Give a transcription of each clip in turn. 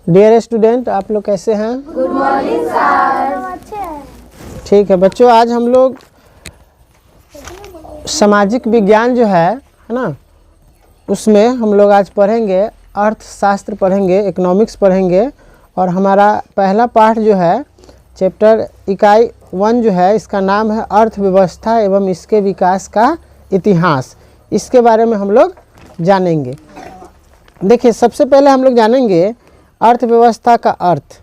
Dear student, आप लोग कैसे हैं? Good morning sir. ठीक है बच्चों, आज हम लोग सामाजिक विज्ञान जो है ना, उसमें हम लोग आज पढ़ेंगे अर्थशास्त्र पढ़ेंगे, इकोनॉमिक्स पढ़ेंगे। और हमारा पहला पाठ जो है चैप्टर इकाई 1 जो है, इसका नाम है अर्थव्यवस्था एवं इसके विकास का इतिहास। इसके बारे में हम लोग जानेंगे। देखिए, सबसे पहले हम लोग जानेंगे अर्थव्यवस्था का अर्थ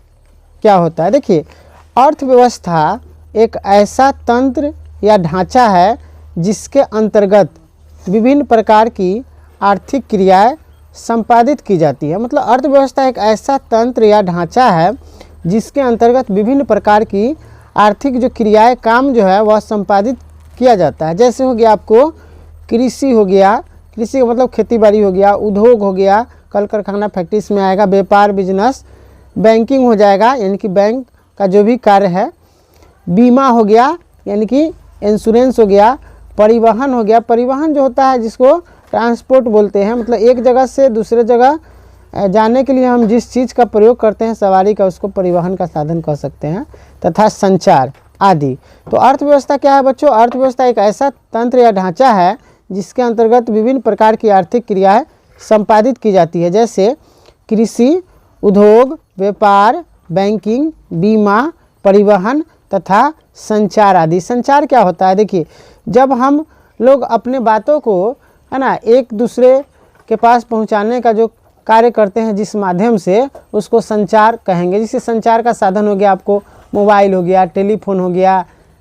क्या होता है। देखिए, अर्थव्यवस्था एक ऐसा तंत्र या ढांचा है जिसके अंतर्गत विभिन्न प्रकार की आर्थिक क्रियाएं संपादित की जाती है। मतलब अर्थव्यवस्था एक ऐसा तंत्र या ढांचा है जिसके अंतर्गत विभिन्न प्रकार की आर्थिक जो क्रियाएं, काम जो है वह संपादित किया जाता है। जैसे हो गया आपको कृषि हो गया, कृषि का मतलब खेती बाड़ी हो गया, उद्योग हो गया, कल कारखाना फैक्ट्रीज में आएगा, व्यापार बिजनेस, बैंकिंग हो जाएगा यानी कि बैंक का जो भी कार्य है, बीमा हो गया यानी कि इंश्योरेंस हो गया, परिवहन हो गया, परिवहन जो होता है जिसको ट्रांसपोर्ट बोलते हैं, मतलब एक जगह से दूसरे जगह जाने के लिए हम जिस चीज़ का प्रयोग करते हैं सवारी का, उसको परिवहन का साधन कह सकते हैं, तथा संचार आदि। तो अर्थव्यवस्था क्या है बच्चों? अर्थव्यवस्था एक ऐसा तंत्र या ढांचा है जिसके अंतर्गत विभिन्न प्रकार की आर्थिक क्रियाएं संपादित की जाती है, जैसे कृषि, उद्योग, व्यापार, बैंकिंग, बीमा, परिवहन तथा संचार आदि। संचार क्या होता है? देखिए, जब हम लोग अपने बातों को है ना एक दूसरे के पास पहुंचाने का जो कार्य करते हैं, जिस माध्यम से, उसको संचार कहेंगे। जिससे संचार का साधन हो गया आपको मोबाइल हो गया, टेलीफोन हो गया,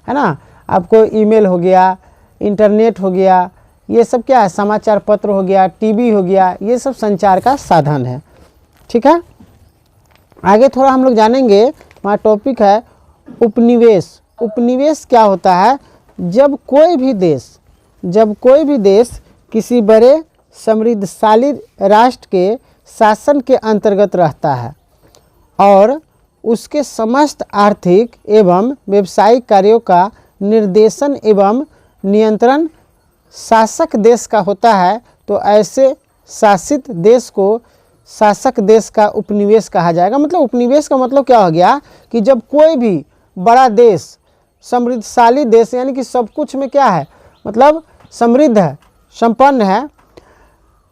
है ना, आपको ईमेल हो गया, इंटरनेट हो गया, ये सब क्या है, समाचार पत्र हो गया, टीवी हो गया, ये सब संचार का साधन है। ठीक है, आगे थोड़ा हम लोग जानेंगे। हमारा टॉपिक है उपनिवेश। उपनिवेश क्या होता है? जब कोई भी देश किसी बड़े समृद्धशाली राष्ट्र के शासन के अंतर्गत रहता है और उसके समस्त आर्थिक एवं व्यावसायिक कार्यों का निर्देशन एवं नियंत्रण शासक देश का होता है, तो ऐसे शासित देश को शासक देश का उपनिवेश कहा जाएगा। मतलब उपनिवेश का मतलब क्या हो गया कि जब कोई भी बड़ा देश, समृद्धशाली देश यानी कि सब कुछ में क्या है, मतलब समृद्ध है, संपन्न है,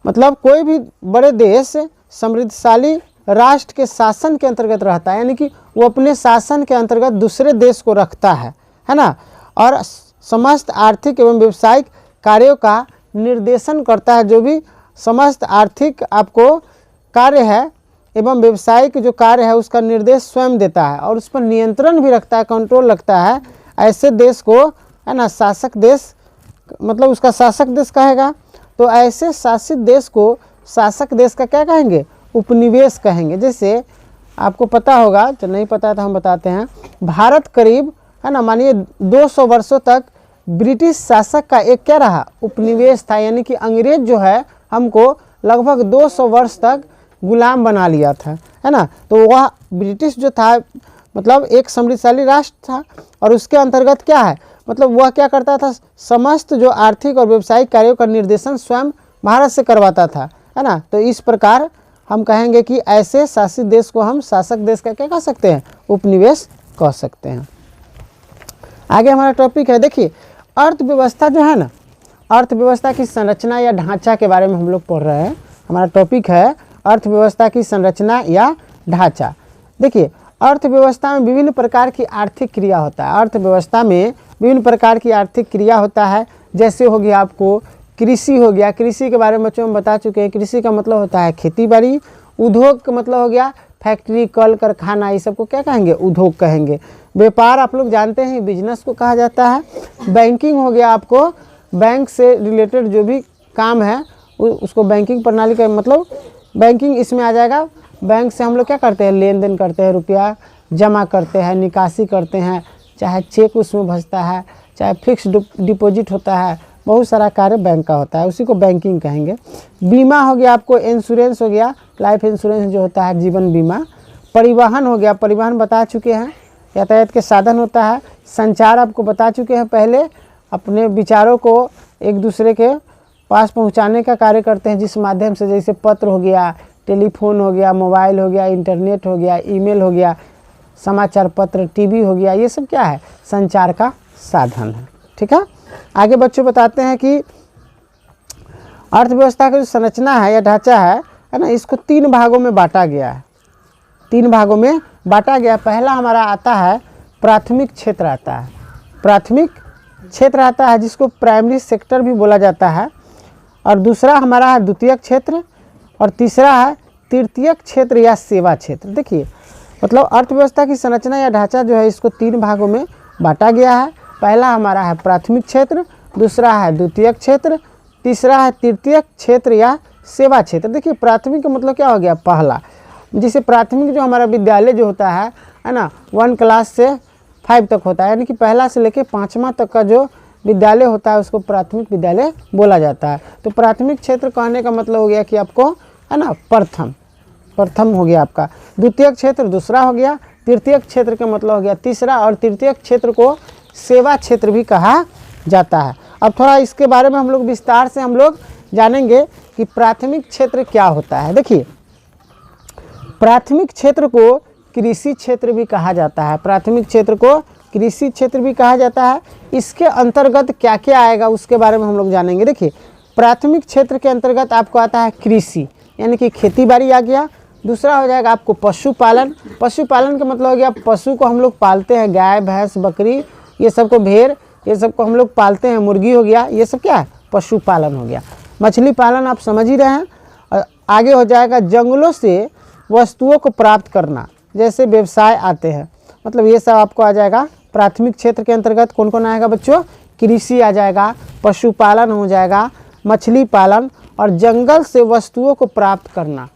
मतलब कोई भी बड़े देश समृद्धशाली राष्ट्र के शासन के अंतर्गत रहता है, यानी कि वो अपने शासन के अंतर्गत दूसरे देश को रखता है ना, और समस्त आर्थिक एवं व्यावसायिक कार्यों का निर्देशन करता है। जो भी समस्त आर्थिक आपको कार्य है एवं व्यावसायिक जो कार्य है उसका निर्देश स्वयं देता है और उस पर नियंत्रण भी रखता है, कंट्रोल रखता है। ऐसे देश को है ना शासक देश, मतलब उसका शासक देश कहेगा। तो ऐसे शासित देश को शासक देश का क्या कहेंगे? उपनिवेश कहेंगे। जैसे आपको पता होगा, तो नहीं पता तो हम बताते हैं, भारत करीब है ना, मानिए 200 वर्षों तक ब्रिटिश शासक का एक क्या रहा, उपनिवेश था। यानी कि अंग्रेज जो है हमको लगभग 200 वर्ष तक गुलाम बना लिया था, है ना। तो वह ब्रिटिश जो था मतलब एक समृद्धशाली राष्ट्र था और उसके अंतर्गत क्या है, मतलब वह क्या करता था, समस्त जो आर्थिक और व्यावसायिक कार्यों का निर्देशन स्वयं भारत से करवाता था, है ना। तो इस प्रकार हम कहेंगे कि ऐसे शासित देश को हम शासक देश का क्या कह सकते हैं, उपनिवेश कह सकते हैं। आगे हमारा टॉपिक है, देखिए अर्थव्यवस्था जो है ना, अर्थव्यवस्था की संरचना या ढांचा के बारे में हम लोग पढ़ रहे हैं। हमारा टॉपिक है अर्थव्यवस्था की संरचना या ढांचा। देखिए, अर्थव्यवस्था में विभिन्न प्रकार की आर्थिक क्रिया होता है। अर्थव्यवस्था में विभिन्न प्रकार की आर्थिक क्रिया होता है। जैसे हो गया आपको कृषि हो गया, कृषि के बारे में बच्चों में बता चुके हैं। कृषि का मतलब होता है खेती बाड़ी। उद्योग का मतलब हो गया फैक्ट्री, कल कारखाना, ये सबको क्या कहेंगे, उद्योग कहेंगे। व्यापार आप लोग जानते हैं, बिजनेस को कहा जाता है। बैंकिंग हो गया आपको बैंक से रिलेटेड जो भी काम है उसको बैंकिंग प्रणाली का मतलब बैंकिंग इसमें आ जाएगा। बैंक से हम लोग क्या करते हैं, लेन देन करते हैं, रुपया जमा करते हैं, निकासी करते हैं, चाहे चेक उसमें भजता है, चाहे फिक्स डिपॉजिट होता है, बहुत सारा कार्य बैंक का होता है, उसी को बैंकिंग कहेंगे। बीमा हो गया आपको, इंश्योरेंस हो गया, लाइफ इंश्योरेंस जो होता है, जीवन बीमा। परिवहन हो गया, परिवहन बता चुके हैं, यातायात के साधन होता है। संचार आपको बता चुके हैं पहले, अपने विचारों को एक दूसरे के पास पहुंचाने का कार्य करते हैं, जिस माध्यम से, जैसे पत्र हो गया, टेलीफोन हो गया, मोबाइल हो गया, इंटरनेट हो गया, ईमेल हो गया, समाचार पत्र, टीवी हो गया, ये सब क्या है, संचार का साधन है। ठीक है, आगे बच्चों बताते हैं कि अर्थव्यवस्था का जो संरचना है या ढांचा है ना, इसको 3 भागों में बांटा गया है। 3 भागों में बांटा गया। पहला हमारा आता है प्राथमिक क्षेत्र आता है, प्राथमिक क्षेत्र आता है जिसको प्राइमरी सेक्टर भी बोला जाता है, और दूसरा हमारा है द्वितीयक क्षेत्र, और तीसरा है तृतीयक क्षेत्र या सेवा क्षेत्र। देखिए मतलब अर्थव्यवस्था की संरचना या ढांचा जो है इसको 3 भागों में बांटा गया है। पहला हमारा है प्राथमिक क्षेत्र, दूसरा है द्वितीयक क्षेत्र, तीसरा है तृतीयक क्षेत्र या सेवा क्षेत्र। देखिए प्राथमिक का मतलब क्या हो गया, पहला, जिसे प्राथमिक जो हमारा विद्यालय जो होता है ना, 1 क्लास से 5 तक होता है, यानी कि पहला से लेकर 5वां तक का जो विद्यालय होता है उसको प्राथमिक विद्यालय बोला जाता है। तो प्राथमिक क्षेत्र कहने का मतलब हो गया कि आपको है ना प्रथम हो गया आपका, द्वितीयक क्षेत्र दूसरा हो गया, तृतीयक क्षेत्र का मतलब हो गया तीसरा, और तृतीयक क्षेत्र को सेवा क्षेत्र भी कहा जाता है। अब थोड़ा इसके बारे में हम लोग विस्तार से हम लोग जानेंगे कि प्राथमिक क्षेत्र क्या होता है। देखिए प्राथमिक क्षेत्र को कृषि क्षेत्र भी कहा जाता है, प्राथमिक क्षेत्र को कृषि क्षेत्र भी कहा जाता है। इसके अंतर्गत क्या क्या आएगा उसके बारे में हम लोग जानेंगे। देखिए प्राथमिक क्षेत्र के अंतर्गत आपको आता है कृषि, यानी कि खेती बाड़ी आ गया। दूसरा हो जाएगा आपको पशुपालन, पशुपालन का मतलब हो गया पशु को हम लोग पालते हैं, गाय भैंस बकरी ये सब को, भेड़ ये सब को हम लोग पालते हैं, मुर्गी हो गया, ये सब क्या है, पशुपालन हो गया। मछली पालन आप समझ ही रहे हैं। और आगे हो जाएगा जंगलों से वस्तुओं को प्राप्त करना, जैसे व्यवसाय आते हैं, मतलब ये सब आपको आ जाएगा प्राथमिक क्षेत्र के अंतर्गत। कौन कौन आएगा बच्चों, कृषि आ जाएगा, पशुपालन हो जाएगा, मछली पालन, और जंगल से वस्तुओं को प्राप्त करना,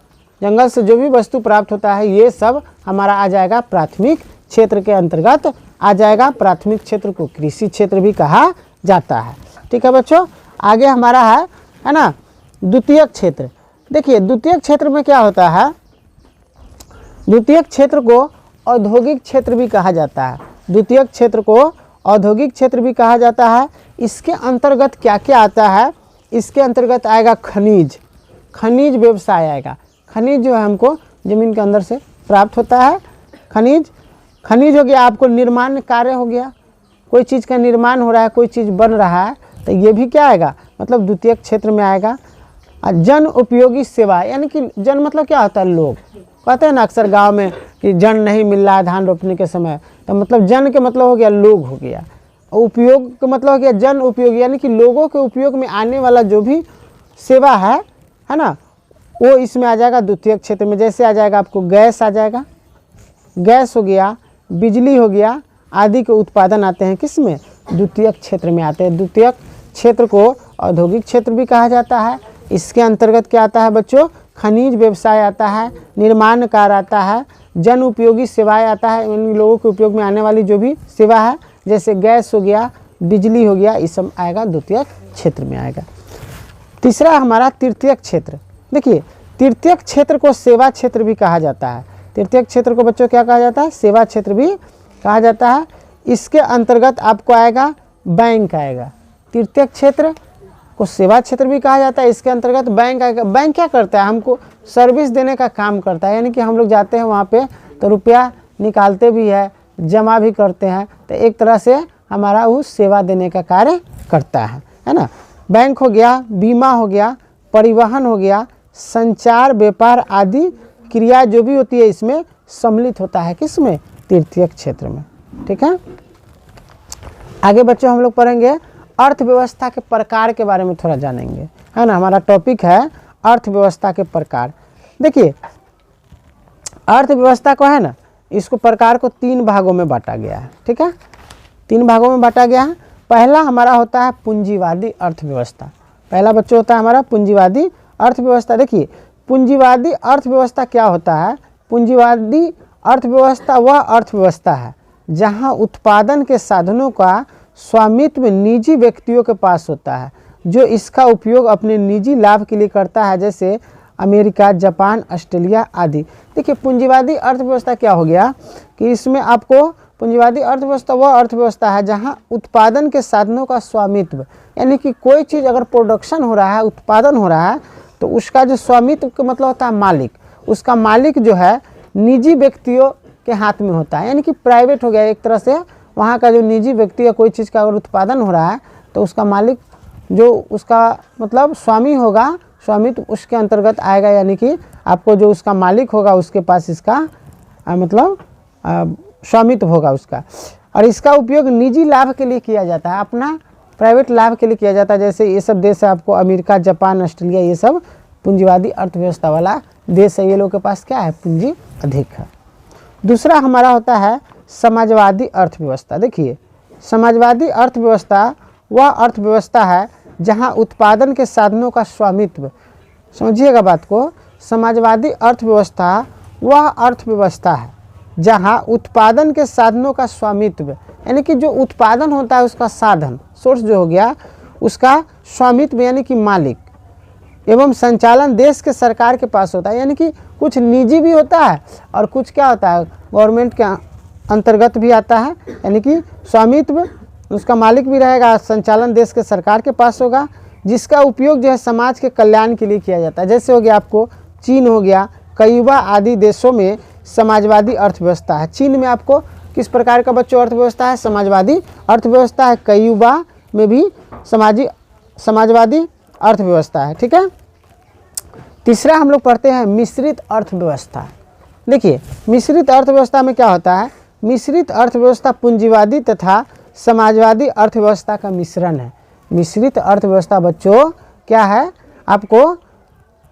जंगल से जो भी वस्तु प्राप्त होता है ये सब हमारा आ जाएगा प्राथमिक क्षेत्र के अंतर्गत आ जाएगा। प्राथमिक क्षेत्र को कृषि क्षेत्र भी कहा जाता है। ठीक है बच्चों, आगे हमारा है ना द्वितीयक क्षेत्र। देखिए द्वितीयक क्षेत्र में क्या होता है, द्वितीयक क्षेत्र को औद्योगिक क्षेत्र भी कहा जाता है, द्वितीयक क्षेत्र को औद्योगिक क्षेत्र भी कहा जाता है। इसके अंतर्गत क्या क्या आता है, इसके अंतर्गत आएगा खनिज, खनिज व्यवसाय आएगा। खनिज जो है हमको ज़मीन के अंदर से प्राप्त होता है, खनिज, खनिज हो गया आपको निर्माण कार्य हो गया, कोई चीज़ का निर्माण हो रहा है, कोई चीज़ बन रहा है, तो ये भी क्या आएगा, मतलब द्वितीयक क्षेत्र में आएगा। जन उपयोगी सेवा, यानी कि जन मतलब क्या होता है, लोग कहते हैं ना अक्सर गांव में कि जन नहीं मिल रहा है धान रोपने के समय, तो मतलब जन के मतलब हो गया लोग हो गया, उपयोग का मतलब हो गया जन उपयोगी, यानी कि लोगों के उपयोग में आने वाला जो भी सेवा है ना, वो इसमें आ जाएगा द्वितीयक क्षेत्र में। जैसे आ जाएगा आपको गैस आ जाएगा, गैस हो गया, बिजली हो गया, आदि के उत्पादन आते हैं किस में, द्वितीयक क्षेत्र में आते हैं। द्वितीयक क्षेत्र को औद्योगिक क्षेत्र भी कहा जाता है। इसके अंतर्गत क्या आता है बच्चों, खनिज व्यवसाय आता है, निर्माण कार्य आता है, जन उपयोगी सेवाएं आता है, इन लोगों के उपयोग में आने वाली जो भी सेवा है, जैसे गैस हो गया, बिजली हो गया, ये सब आएगा द्वितीयक क्षेत्र में आएगा। तीसरा हमारा तृतीयक क्षेत्र। देखिए तृतीयक क्षेत्र को सेवा क्षेत्र भी कहा जाता है, तृतीयक क्षेत्र को बच्चों क्या कहा जाता है, सेवा क्षेत्र भी कहा जाता है। इसके अंतर्गत आपको आएगा बैंक आएगा, तृतीयक क्षेत्र को सेवा क्षेत्र भी कहा जाता है, इसके अंतर्गत बैंक आएगा। बैंक क्या करता है, हमको सर्विस देने का काम करता है, यानी कि हम लोग जाते हैं वहाँ पे तो रुपया निकालते भी है, जमा भी करते हैं, तो एक तरह से हमारा वो सेवा देने का कार्य करता है ना। बैंक हो गया, बीमा हो गया, परिवहन हो गया, संचार व्यापार आदि क्रिया जो भी होती है इसमें सम्मिलित होता है किसमें, तृतीयक क्षेत्र में। ठीक है, आगे बच्चों हम लोग पढ़ेंगे अर्थव्यवस्था के प्रकार के बारे में थोड़ा जानेंगे, है ना। हमारा टॉपिक है अर्थव्यवस्था के प्रकार। देखिए अर्थव्यवस्था को है ना, इसको प्रकार को 3 भागों में बांटा गया है। ठीक है, 3 भागों में बांटा गया है। पहला हमारा होता है पूंजीवादी अर्थव्यवस्था, पहला बच्चों होता है हमारा पूंजीवादी अर्थव्यवस्था। देखिए पूंजीवादी अर्थव्यवस्था क्या होता है, पूंजीवादी अर्थव्यवस्था वह अर्थव्यवस्था है जहां उत्पादन के साधनों का स्वामित्व निजी व्यक्तियों के पास होता है, जो इसका उपयोग अपने निजी लाभ के लिए करता है, जैसे अमेरिका, जापान, ऑस्ट्रेलिया आदि। देखिए पूंजीवादी अर्थव्यवस्था क्या हो गया कि इसमें आपको पूंजीवादी अर्थव्यवस्था वह अर्थव्यवस्था है जहां उत्पादन के साधनों का स्वामित्व, यानी कि कोई चीज़ अगर प्रोडक्शन हो रहा है, उत्पादन हो रहा है, तो उसका जो स्वामित्व का मतलब होता है मालिक, उसका मालिक जो है निजी व्यक्तियों के हाथ में होता है, यानी कि प्राइवेट हो गया एक तरह से। वहाँ का जो निजी व्यक्ति या कोई चीज़ का अगर उत्पादन हो रहा है तो उसका मालिक जो उसका मतलब स्वामी होगा, स्वामित्व उसके अंतर्गत आएगा, यानी कि आपको जो उसका मालिक होगा उसके पास इसका मतलब स्वामित्व होगा उसका। और इसका उपयोग निजी लाभ के लिए किया जाता है, अपना प्राइवेट लाभ के लिए किया जाता है। जैसे ये सब देश है आपको अमेरिका, जापान, ऑस्ट्रेलिया, ये सब पूंजीवादी अर्थव्यवस्था वाला देश है, ये लोग के पास क्या है, पूंजी अधिक है। दूसरा हमारा होता है समाजवादी अर्थव्यवस्था। देखिए समाजवादी अर्थव्यवस्था वह अर्थव्यवस्था है जहां उत्पादन के साधनों का स्वामित्व, समझिएगा बात को, समाजवादी अर्थव्यवस्था वह अर्थव्यवस्था है जहां उत्पादन के साधनों का स्वामित्व, यानी कि जो उत्पादन होता है उसका साधन, सोर्स जो हो गया, उसका स्वामित्व यानी कि मालिक एवं संचालन देश के सरकार के पास होता है। यानी कि कुछ निजी भी होता है और कुछ क्या होता है, गवर्नमेंट के अंतर्गत भी आता है, यानी कि स्वामित्व उसका मालिक भी रहेगा, संचालन देश के सरकार के पास होगा, जिसका उपयोग जो है समाज के कल्याण के लिए किया जाता है। जैसे हो गया आपको चीन हो गया, क्यूबा आदि देशों में समाजवादी अर्थव्यवस्था है। चीन में आपको किस प्रकार का बच्चों अर्थव्यवस्था है, समाजवादी अर्थव्यवस्था है। क्यूबा में भी समाजवादी अर्थव्यवस्था है, ठीक है। तीसरा हम लोग पढ़ते हैं मिश्रित अर्थव्यवस्था। देखिए मिश्रित अर्थव्यवस्था में क्या होता है, मिश्रित अर्थव्यवस्था पूंजीवादी तथा समाजवादी अर्थव्यवस्था का मिश्रण है। मिश्रित अर्थव्यवस्था बच्चों क्या है, आपको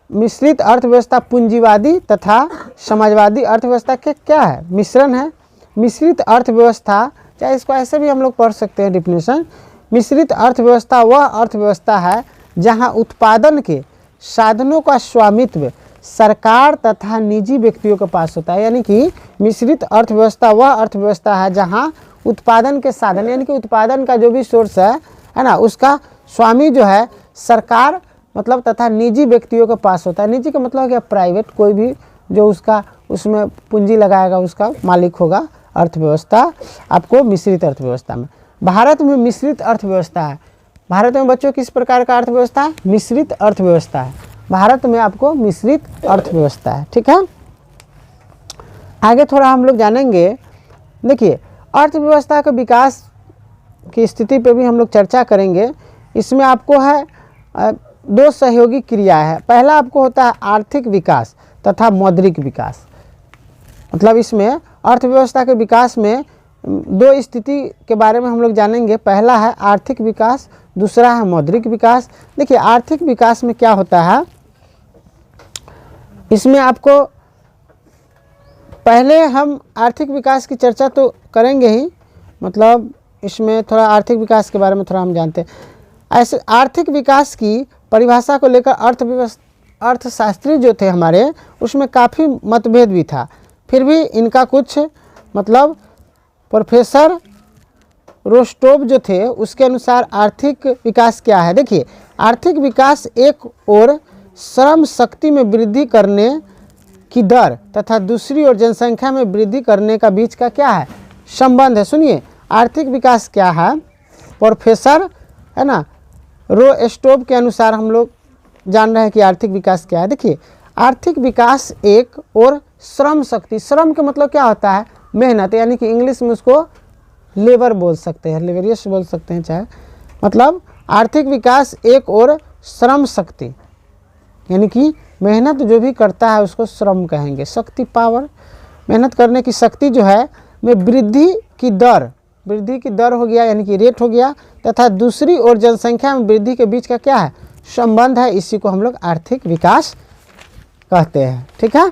मिश्रित अर्थव्यवस्था पूंजीवादी तथा समाजवादी अर्थव्यवस्था के क्या है, मिश्रण है। मिश्रित अर्थव्यवस्था, चाहे इसको ऐसे भी हम लोग पढ़ सकते हैं डिफिनेशन, मिश्रित अर्थव्यवस्था वह अर्थव्यवस्था है जहां उत्पादन के साधनों का स्वामित्व सरकार तथा निजी व्यक्तियों के पास होता है। यानी कि मिश्रित अर्थव्यवस्था वह अर्थव्यवस्था है जहां उत्पादन के साधन, यानी कि उत्पादन का जो भी सोर्स है ना, उसका स्वामी जो है सरकार मतलब तथा निजी व्यक्तियों के पास होता है। निजी का मतलब क्या, प्राइवेट, कोई भी जो उसका उसमें पूंजी लगाएगा उसका मालिक होगा। अर्थव्यवस्था आपको मिश्रित अर्थव्यवस्था में, भारत में मिश्रित अर्थव्यवस्था है। भारत में बच्चों किस प्रकार का अर्थव्यवस्था है, मिश्रित अर्थव्यवस्था है। भारत में आपको मिश्रित अर्थव्यवस्था है, ठीक है। आगे थोड़ा हम लोग जानेंगे। देखिए अर्थव्यवस्था के विकास की स्थिति पे भी हम लोग चर्चा करेंगे। इसमें आपको है दो सहयोगी क्रियाएं है। पहला आपको होता है आर्थिक विकास तथा मौद्रिक विकास। मतलब इसमें अर्थव्यवस्था के विकास में दो स्थिति के बारे में हम लोग जानेंगे। पहला है आर्थिक विकास, दूसरा है मौद्रिक विकास। देखिए आर्थिक विकास में क्या होता है, इसमें आपको पहले हम आर्थिक विकास की चर्चा तो करेंगे ही, मतलब इसमें थोड़ा आर्थिक विकास के बारे में थोड़ा हम जानते हैं। ऐसे आर्थिक विकास की परिभाषा को लेकर अर्थशास्त्री जो थे हमारे, उसमें काफ़ी मतभेद भी था। फिर भी इनका कुछ मतलब प्रोफेसर रोस्टोव जो थे उसके अनुसार आर्थिक विकास क्या है। देखिए आर्थिक विकास एक ओर श्रम शक्ति में वृद्धि करने की दर तथा दूसरी ओर जनसंख्या में वृद्धि करने का बीच का क्या है, संबंध है। सुनिए आर्थिक विकास क्या है, प्रोफेसर है ना रोस्टोव के अनुसार हम लोग जान रहे हैं कि आर्थिक विकास क्या है। देखिए आर्थिक विकास एक और श्रम शक्ति, श्रम का मतलब क्या होता है, मेहनत, यानी कि इंग्लिश में उसको लेबर बोल सकते हैं, लेबरियस बोल सकते हैं चाहे। मतलब आर्थिक विकास एक और श्रम शक्ति, यानी कि मेहनत जो भी करता है उसको श्रम कहेंगे, शक्ति पावर, मेहनत करने की शक्ति जो है में वृद्धि की दर हो गया, यानी कि रेट हो गया, तथा दूसरी ओर जनसंख्या में वृद्धि के बीच का क्या है, संबंध है। इसी को हम लोग आर्थिक विकास कहते हैं, ठीक है।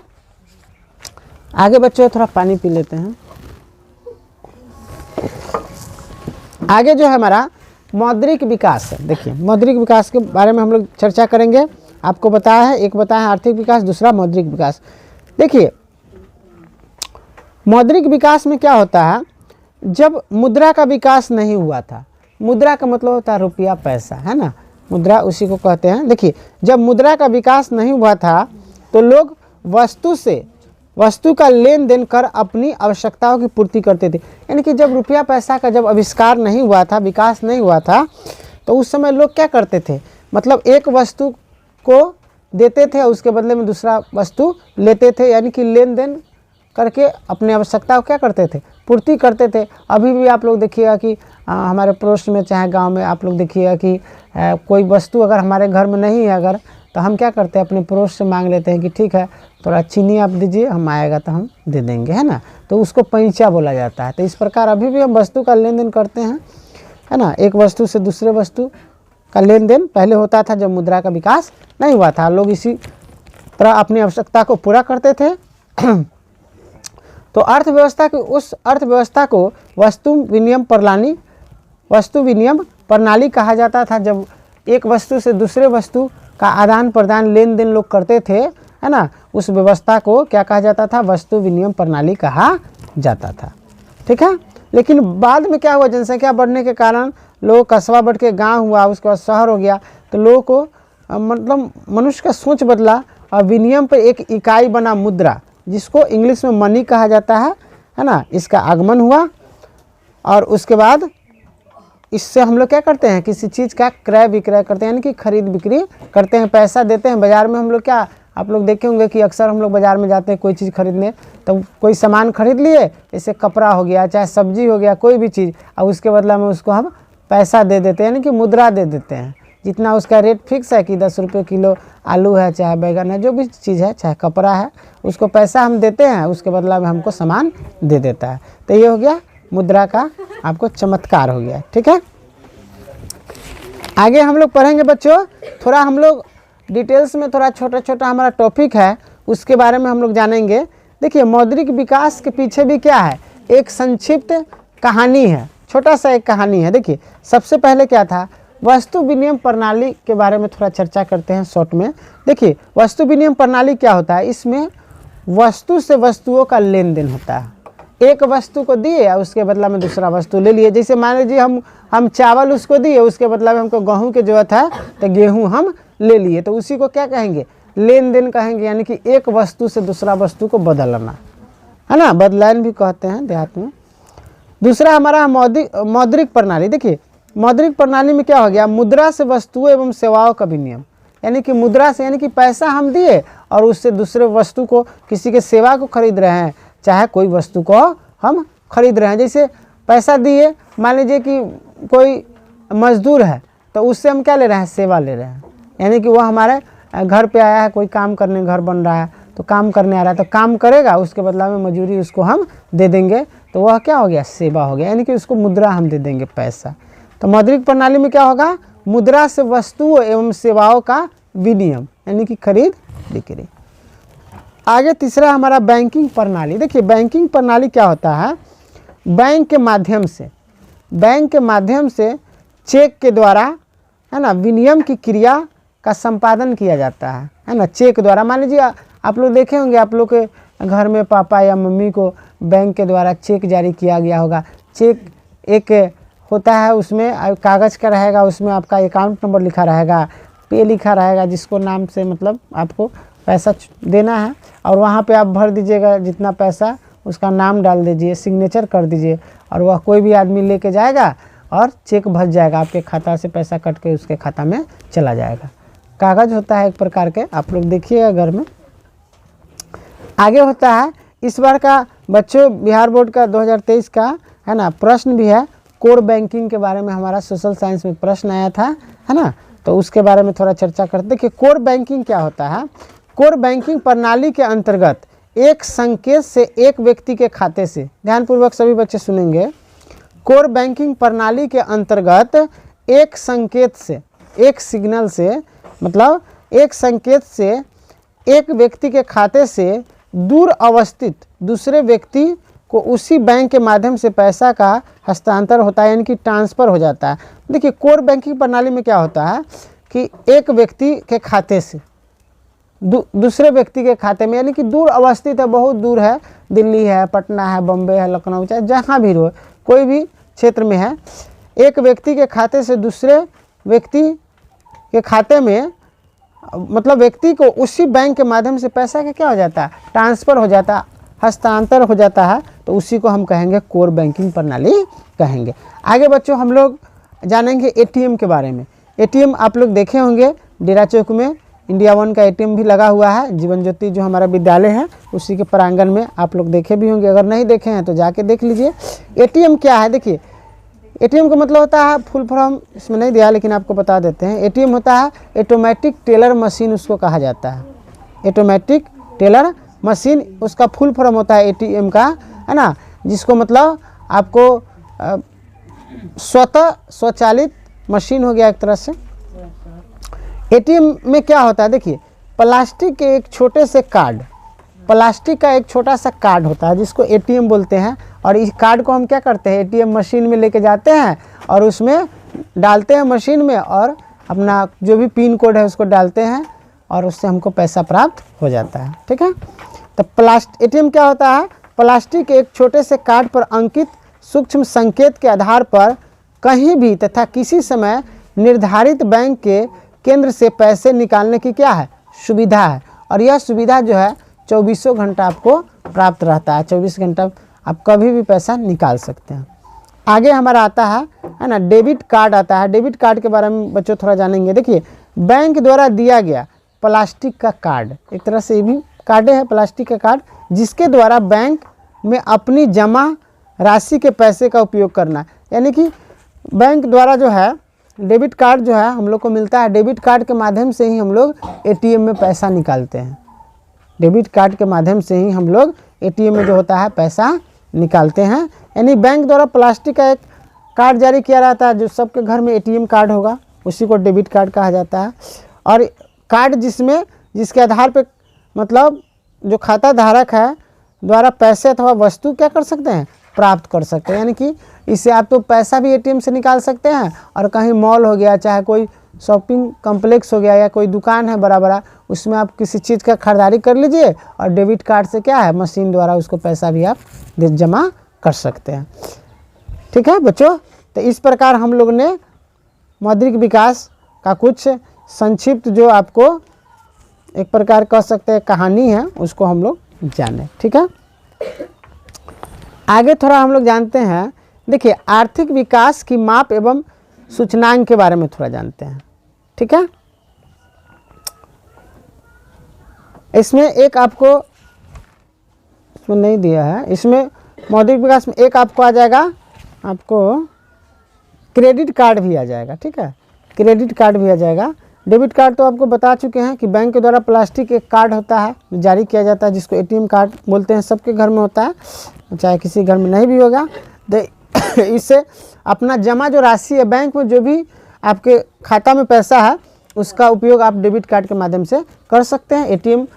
आगे बच्चों थोड़ा पानी पी लेते हैं। आगे जो है हमारा मौद्रिक विकास है। देखिए मौद्रिक विकास के बारे में हम लोग चर्चा करेंगे। आपको बताया है, एक बताया है आर्थिक विकास, दूसरा मौद्रिक विकास। देखिए मौद्रिक विकास में क्या होता है, जब मुद्रा का विकास नहीं हुआ था, मुद्रा का मतलब होता है रुपया पैसा, है ना, मुद्रा उसी को कहते हैं। देखिए जब मुद्रा का विकास नहीं हुआ था तो लोग वस्तु का लेन देन कर अपनी आवश्यकताओं की पूर्ति करते थे। यानी कि जब रुपया पैसा का जब आविष्कार नहीं हुआ था, विकास नहीं हुआ था, तो उस समय लोग क्या करते थे, मतलब एक वस्तु को देते थे और उसके बदले में दूसरा वस्तु लेते थे, यानी कि लेन देन करके अपने आवश्यकता को क्या करते थे, पूर्ति करते थे। अभी भी आप लोग देखिएगा कि हमारे पड़ोस में चाहे गांव में आप लोग देखिएगा कि कोई वस्तु अगर हमारे घर में नहीं है अगर, तो हम क्या करते हैं अपने पड़ोस से मांग लेते हैं कि ठीक है थोड़ा चीनी आप दीजिए, हम आएगा तो हम दे देंगे, है ना। तो उसको पैंचा बोला जाता है। तो इस प्रकार अभी भी हम वस्तु का लेन देन करते हैं, है ना। एक वस्तु से दूसरे वस्तु का लेन देन पहले होता था जब मुद्रा का विकास नहीं हुआ था। लोग इसी तरह अपनी आवश्यकता को पूरा करते थे। तो अर्थव्यवस्था की उस अर्थव्यवस्था को वस्तु विनिमय प्रणाली कहा जाता था। जब एक वस्तु से दूसरे वस्तु का आदान प्रदान लेन देन लोग करते थे, है ना, उस व्यवस्था को क्या कहा जाता था, वस्तु विनिमय प्रणाली कहा जाता था। ठीक है। लेकिन बाद में क्या हुआ, जनसंख्या बढ़ने के कारण लोग कस्बा बढ़ के गाँव हुआ, उसके बाद शहर हो गया, तो लोगों को मतलब मनुष्य का सोच बदला और विनिमय पर एक इकाई बना मुद्रा, जिसको इंग्लिश में मनी कहा जाता है ना, इसका आगमन हुआ। और उसके बाद इससे हम लोग क्या करते हैं, किसी चीज़ का क्रय विक्रय करते हैं, यानी कि खरीद बिक्री करते हैं, पैसा देते हैं। बाज़ार में हम लोग क्या, आप लोग देखे होंगे कि अक्सर हम लोग बाज़ार में जाते हैं कोई चीज़ खरीदने, तो कोई सामान खरीद लिए, जैसे कपड़ा हो गया, चाहे सब्जी हो गया, कोई भी चीज़, और उसके बदला में उसको हम पैसा दे देते हैं, यानी कि मुद्रा दे देते हैं। जितना उसका रेट फिक्स है कि 10 रुपये किलो आलू है, चाहे बैगन है, जो भी चीज़ है, चाहे कपड़ा है, उसको पैसा हम देते हैं, उसके बदला में हमको सामान दे देता है। तो ये हो गया मुद्रा का आपको चमत्कार हो गया। ठीक है। आगे हम लोग पढ़ेंगे बच्चों, थोड़ा हम लोग डिटेल्स में, थोड़ा छोटा छोटा हमारा टॉपिक है, उसके बारे में हम लोग जानेंगे। देखिए मौद्रिक विकास के पीछे भी क्या है, एक संक्षिप्त कहानी है, छोटा सा एक कहानी है। देखिए सबसे पहले क्या था, वस्तु विनिमय प्रणाली के बारे में थोड़ा चर्चा करते हैं शॉर्ट में। देखिए वस्तु विनिमय प्रणाली क्या होता है, इसमें वस्तु से वस्तुओं का लेन देन होता है। एक वस्तु को दिए और उसके बदला में दूसरा वस्तु ले लिए। जैसे मान लीजिए हम चावल उसको दिए, उसके बदला में हमको गेहूं की जरूरत है, तो गेहूं हम ले लिए, तो उसी को क्या कहेंगे, लेन देन कहेंगे। यानी कि एक वस्तु से दूसरा वस्तु को बदलना, है ना, बदलायन भी कहते हैं देहात में। दूसरा हमारा मौद्रिक प्रणाली। देखिए मौद्रिक प्रणाली में क्या हो गया, मुद्रा से वस्तुओं एवं सेवाओं का विनिमय, यानी कि मुद्रा से, यानी कि पैसा हम दिए और उससे दूसरे वस्तु को, किसी के सेवा को खरीद रहे हैं, चाहे कोई वस्तु को हम खरीद रहे हैं। जैसे पैसा दिए, मान लीजिए कि कोई मजदूर है, तो उससे हम क्या ले रहे हैं, सेवा ले रहे हैं, यानी कि वह हमारे घर पे आया है, कोई काम करने, घर बन रहा है तो काम करने आ रहा है, तो काम करेगा, उसके बदला में मजूरी उसको हम दे देंगे, तो वह क्या हो गया, सेवा हो गया, यानी कि उसको मुद्रा हम दे देंगे, पैसा। तो मौद्रिक प्रणाली में क्या होगा, मुद्रा से वस्तुओं एवं सेवाओं का विनिमय, यानी कि खरीद बिक्री। आगे तीसरा हमारा बैंकिंग प्रणाली। देखिए बैंकिंग प्रणाली क्या होता है, बैंक के माध्यम से चेक के द्वारा, है ना, विनिमय की क्रिया का संपादन किया जाता है ना, चेक द्वारा। मान लीजिए आप लोग देखे होंगे, आप लोग के घर में पापा या मम्मी को बैंक के द्वारा चेक जारी किया गया होगा। चेक एक होता है, उसमें कागज़ का रहेगा, उसमें आपका अकाउंट नंबर लिखा रहेगा, पे लिखा रहेगा, जिसको नाम से मतलब आपको पैसा देना है, और वहाँ पे आप भर दीजिएगा जितना पैसा, उसका नाम डाल दीजिए, सिग्नेचर कर दीजिए, और वह कोई भी आदमी लेके जाएगा और चेक भर जाएगा, आपके खाता से पैसा कट के उसके खाता में चला जाएगा। कागज़ होता है एक प्रकार के, आप लोग देखिएगा घर में। आगे होता है, इस बार का बच्चों बिहार बोर्ड का 2023 का, है ना, प्रश्न भी है, कोर बैंकिंग के बारे में हमारा सोशल साइंस में प्रश्न आया था, है ना, तो उसके बारे में थोड़ा चर्चा करते हैं कि कोर बैंकिंग क्या होता है। कोर बैंकिंग प्रणाली के अंतर्गत एक संकेत से एक व्यक्ति के खाते से, ध्यानपूर्वक सभी बच्चे सुनेंगे, कोर बैंकिंग प्रणाली के अंतर्गत एक संकेत से, एक सिग्नल से, मतलब एक संकेत से एक व्यक्ति के खाते से दूर अवस्थित दूसरे व्यक्ति को उसी बैंक के माध्यम से पैसा का हस्तांतर होता है, यानी कि ट्रांसफ़र हो जाता है। देखिए कोर बैंकिंग प्रणाली में क्या होता है कि एक व्यक्ति के खाते से दूसरे व्यक्ति के खाते में, यानी कि दूर अवस्थित है, बहुत दूर है, दिल्ली है, पटना है, बम्बे है, लखनऊ, चाहे जहाँ भी हो, कोई भी क्षेत्र में है, एक व्यक्ति के खाते से दूसरे व्यक्ति के खाते में, मतलब व्यक्ति को उसी बैंक के माध्यम से पैसा का क्या हो जाता है, ट्रांसफ़र हो जाता है, हस्तांतर हो जाता है, तो उसी को हम कहेंगे कोर बैंकिंग प्रणाली कहेंगे। आगे बच्चों हम लोग जानेंगे एटीएम के बारे में। एटीएम आप लोग देखे होंगे डेरा चौक में, इंडिया वन का एटीएम भी लगा हुआ है। जीवन ज्योति जो हमारा विद्यालय है उसी के प्रांगण में आप लोग देखे भी होंगे, अगर नहीं देखे हैं तो जाके देख लीजिए। एटीएम क्या है, देखिए एटीएम का मतलब होता है, फुल फॉर्म इसमें नहीं दिया लेकिन आपको बता देते हैं। एटीएम होता है ऑटोमेटिक टेलर मशीन, उसको कहा जाता है। ऑटोमेटिक टेलर मशीन उसका फुल फॉर्म होता है एटीएम का, है ना, जिसको मतलब आपको स्वचालित मशीन हो गया एक तरह से। एटीएम में क्या होता है, देखिए प्लास्टिक के एक छोटे से कार्ड, प्लास्टिक का एक छोटा सा कार्ड होता है जिसको एटीएम बोलते हैं। और इस कार्ड को हम क्या करते हैं, एटीएम मशीन में लेके जाते हैं और उसमें डालते हैं मशीन में, और अपना जो भी पिन कोड है उसको डालते हैं और उससे हमको पैसा प्राप्त हो जाता है। ठीक है, तो एटीएम क्या होता है, प्लास्टिक के एक छोटे से कार्ड पर अंकित सूक्ष्म संकेत के आधार पर कहीं भी तथा किसी समय निर्धारित बैंक के केंद्र से पैसे निकालने की क्या है, सुविधा है। और यह सुविधा जो है 24 घंटा आपको प्राप्त रहता है। 24 घंटा आप कभी भी पैसा निकाल सकते हैं। आगे हमारा आता है ना, डेबिट कार्ड आता है। डेबिट कार्ड के बारे में बच्चों थोड़ा जानेंगे। देखिए बैंक द्वारा दिया गया प्लास्टिक का कार्ड, एक तरह से ये भी कार्डे है, प्लास्टिक का कार्ड, जिसके द्वारा बैंक में अपनी जमा राशि के पैसे का उपयोग करना। यानी कि बैंक द्वारा जो है डेबिट कार्ड जो है हम लोग को मिलता है, डेबिट कार्ड के माध्यम से ही हम लोग एटीएम में पैसा निकालते हैं। डेबिट कार्ड के माध्यम से ही हम लोग एटीएम में जो होता है पैसा निकालते हैं। यानी बैंक द्वारा प्लास्टिक का एक कार्ड जारी किया रहता है, जो सबके घर में एटीएम कार्ड होगा, उसी को डेबिट कार्ड कहा जाता है। और कार्ड जिसके आधार पे मतलब जो खाता धारक है द्वारा पैसे अथवा वस्तु क्या कर सकते हैं, प्राप्त कर सकते हैं। यानी कि इससे आप तो पैसा भी एटीएम से निकाल सकते हैं, और कहीं मॉल हो गया, चाहे कोई शॉपिंग कॉम्प्लेक्स हो गया, या कोई दुकान है बड़ा बड़ा, उसमें आप किसी चीज़ का खरीदारी कर लीजिए और डेबिट कार्ड से क्या है, मशीन द्वारा उसको पैसा भी आप जमा कर सकते हैं। ठीक है बच्चों, तो इस प्रकार हम लोग ने मौद्रिक विकास का कुछ संक्षिप्त जो आपको एक प्रकार कह सकते हैं कहानी है, उसको हम लोग जाने। ठीक है, आगे थोड़ा हम लोग जानते हैं। देखिए आर्थिक विकास की माप एवं सूचनांक के बारे में थोड़ा जानते हैं। ठीक है, इसमें एक आपको इसमें नहीं दिया है, इसमें मौद्रिक विकास में एक आपको आ जाएगा, आपको क्रेडिट कार्ड भी आ जाएगा। ठीक है, क्रेडिट कार्ड भी आ जाएगा। डेबिट कार्ड तो आपको बता चुके हैं कि बैंक के द्वारा प्लास्टिक एक कार्ड होता है जारी किया जाता है, जिसको एटीएम कार्ड बोलते हैं, सबके घर में होता है, चाहे किसी घर में नहीं भी होगा। इससे अपना जमा जो राशि है बैंक में, जो भी आपके खाता में पैसा है, उसका उपयोग आप डेबिट कार्ड के माध्यम से कर सकते हैं। एटीएम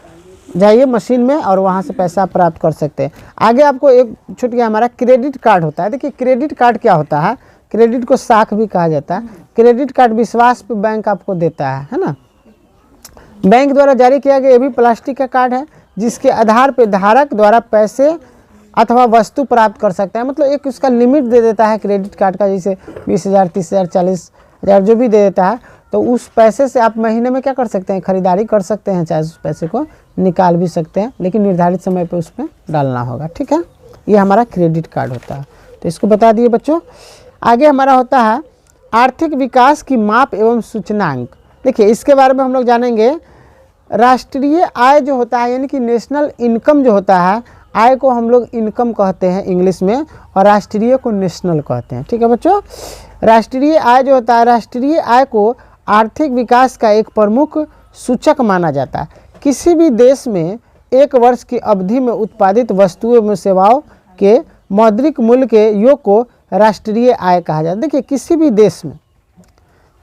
जाइए मशीन में और वहाँ से पैसा प्राप्त कर सकते हैं। आगे आपको एक छूट गया, हमारा क्रेडिट कार्ड होता है। देखिए क्रेडिट कार्ड क्या होता है, क्रेडिट को साख भी कहा जाता है। क्रेडिट कार्ड विश्वास पे बैंक आपको देता है ना। बैंक द्वारा जारी किया गया ये भी प्लास्टिक का कार्ड है, जिसके आधार पर धारक द्वारा पैसे अथवा वस्तु प्राप्त कर सकता है। मतलब एक उसका लिमिट दे देता है क्रेडिट कार्ड का, जैसे 20,000, 30,000, 40,000 जो भी दे देता है, तो उस पैसे से आप महीने में क्या कर सकते हैं, खरीदारी कर सकते हैं, चाहे उस पैसे को निकाल भी सकते हैं, लेकिन निर्धारित समय पर उसमें डालना होगा। ठीक है, ये हमारा क्रेडिट कार्ड होता है, तो इसको बता दिए बच्चों। आगे हमारा होता है आर्थिक विकास की माप एवं सूचनांक। देखिए इसके बारे में हम लोग जानेंगे। राष्ट्रीय आय जो होता है, यानी कि नेशनल इनकम जो होता है, आय को हम लोग इनकम कहते हैं इंग्लिश में, और राष्ट्रीय को नेशनल कहते हैं। ठीक है बच्चों, राष्ट्रीय आय जो होता है, राष्ट्रीय आय को आर्थिक विकास का एक प्रमुख सूचक माना जाता है। किसी भी देश में एक वर्ष की अवधि में उत्पादित वस्तुओं एवं सेवाओं के मौद्रिक मूल्य के योग को राष्ट्रीय आय कहा जाता है। देखिए किसी भी देश में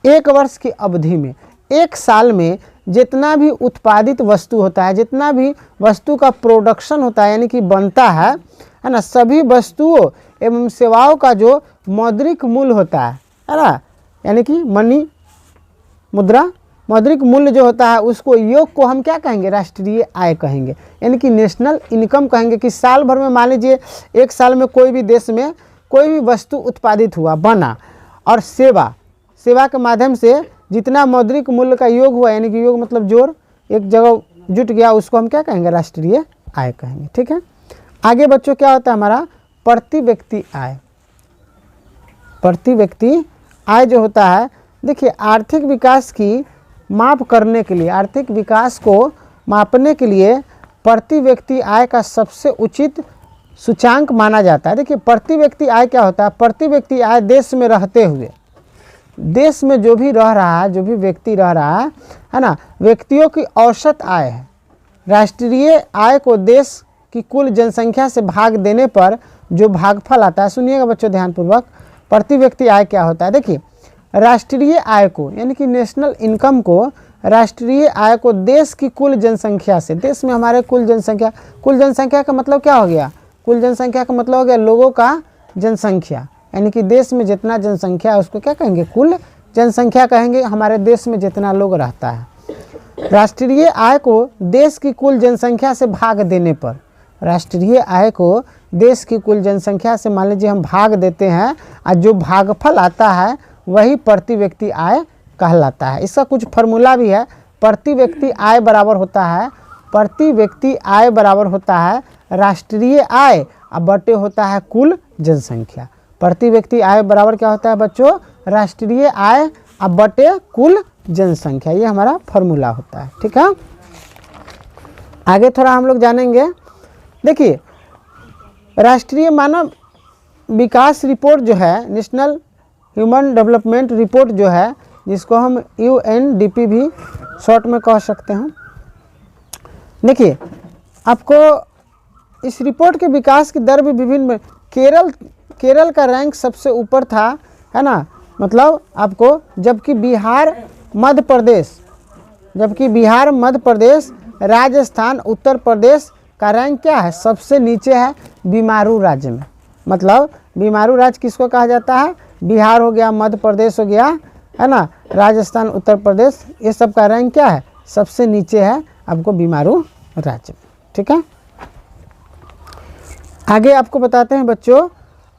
एक वर्ष की अवधि में, एक साल में जितना भी उत्पादित वस्तु होता है, जितना भी वस्तु का प्रोडक्शन होता है, यानी कि बनता है ना, सभी वस्तुओं एवं सेवाओं का जो मौद्रिक मूल्य होता है ना, यानी कि मनी मुद्रा मौद्रिक मूल्य जो होता है, उसको योग को हम क्या कहेंगे, राष्ट्रीय आय कहेंगे, यानी कि नेशनल इनकम कहेंगे। कि साल भर में मान लीजिए एक साल में कोई भी देश में कोई भी वस्तु उत्पादित हुआ, बना, और सेवा के माध्यम से जितना मौद्रिक मूल्य का योग हुआ, यानी कि योग मतलब जोड़, एक जगह जुट गया, उसको हम क्या कहेंगे, राष्ट्रीय आय कहेंगे। ठीक है, आगे बच्चों क्या होता है हमारा प्रति व्यक्ति आय। प्रति व्यक्ति आय जो होता है, देखिए आर्थिक विकास की माप करने के लिए, आर्थिक विकास को मापने के लिए प्रति व्यक्ति आय का सबसे उचित सूचांक माना जाता है। देखिए प्रति व्यक्ति आय क्या होता है? प्रति व्यक्ति आय देश में रहते हुए, देश में जो भी रह रहा है, जो भी व्यक्ति रह रहा है ना, व्यक्तियों की औसत आय है। राष्ट्रीय आय को देश की कुल जनसंख्या से भाग देने पर जो भागफल आता है, सुनिएगा बच्चों ध्यानपूर्वक, प्रति व्यक्ति आय क्या होता है? देखिए राष्ट्रीय आय को यानी कि नेशनल इनकम को, राष्ट्रीय आय को देश की कुल जनसंख्या से, देश में हमारे कुल जनसंख्या का मतलब क्या हो गया? कुल जनसंख्या का मतलब हो गया लोगों का जनसंख्या, यानी कि देश में जितना जनसंख्या है उसको क्या कहेंगे? कुल जनसंख्या कहेंगे। हमारे देश में जितना लोग रहता है, राष्ट्रीय आय को देश की कुल जनसंख्या से भाग देने पर, राष्ट्रीय आय को देश की कुल जनसंख्या से मान लीजिए हम भाग देते हैं और जो भागफल आता है वही प्रति व्यक्ति आय कहलाता है। इसका कुछ फॉर्मूला भी है। प्रति व्यक्ति आय बराबर होता है, प्रति व्यक्ति आय बराबर होता है राष्ट्रीय आय अब बटे होता है कुल जनसंख्या। प्रति व्यक्ति आय बराबर क्या होता है बच्चों? राष्ट्रीय आय अब बटे कुल जनसंख्या, ये हमारा फॉर्मूला होता है। ठीक है, आगे थोड़ा हम लोग जानेंगे। देखिए राष्ट्रीय मानव विकास रिपोर्ट जो है, नेशनल ह्यूमन डेवलपमेंट रिपोर्ट जो है, जिसको हम UNDP भी शॉर्ट में कह सकते हैं। देखिए आपको इस रिपोर्ट के विकास की दर भी विभिन्न, केरल का रैंक सबसे ऊपर था, है ना, मतलब आपको, जबकि बिहार मध्य प्रदेश राजस्थान उत्तर प्रदेश का रैंक क्या है? सबसे नीचे है बीमारू राज्य में। मतलब बीमारू राज्य किसको कहा जाता है? बिहार हो गया, मध्य प्रदेश हो गया, है ना, राजस्थान उत्तर प्रदेश, ये सब का रैंक क्या है? सबसे नीचे है आपको बीमारू राज्य में। ठीक है, आगे आपको बताते हैं बच्चों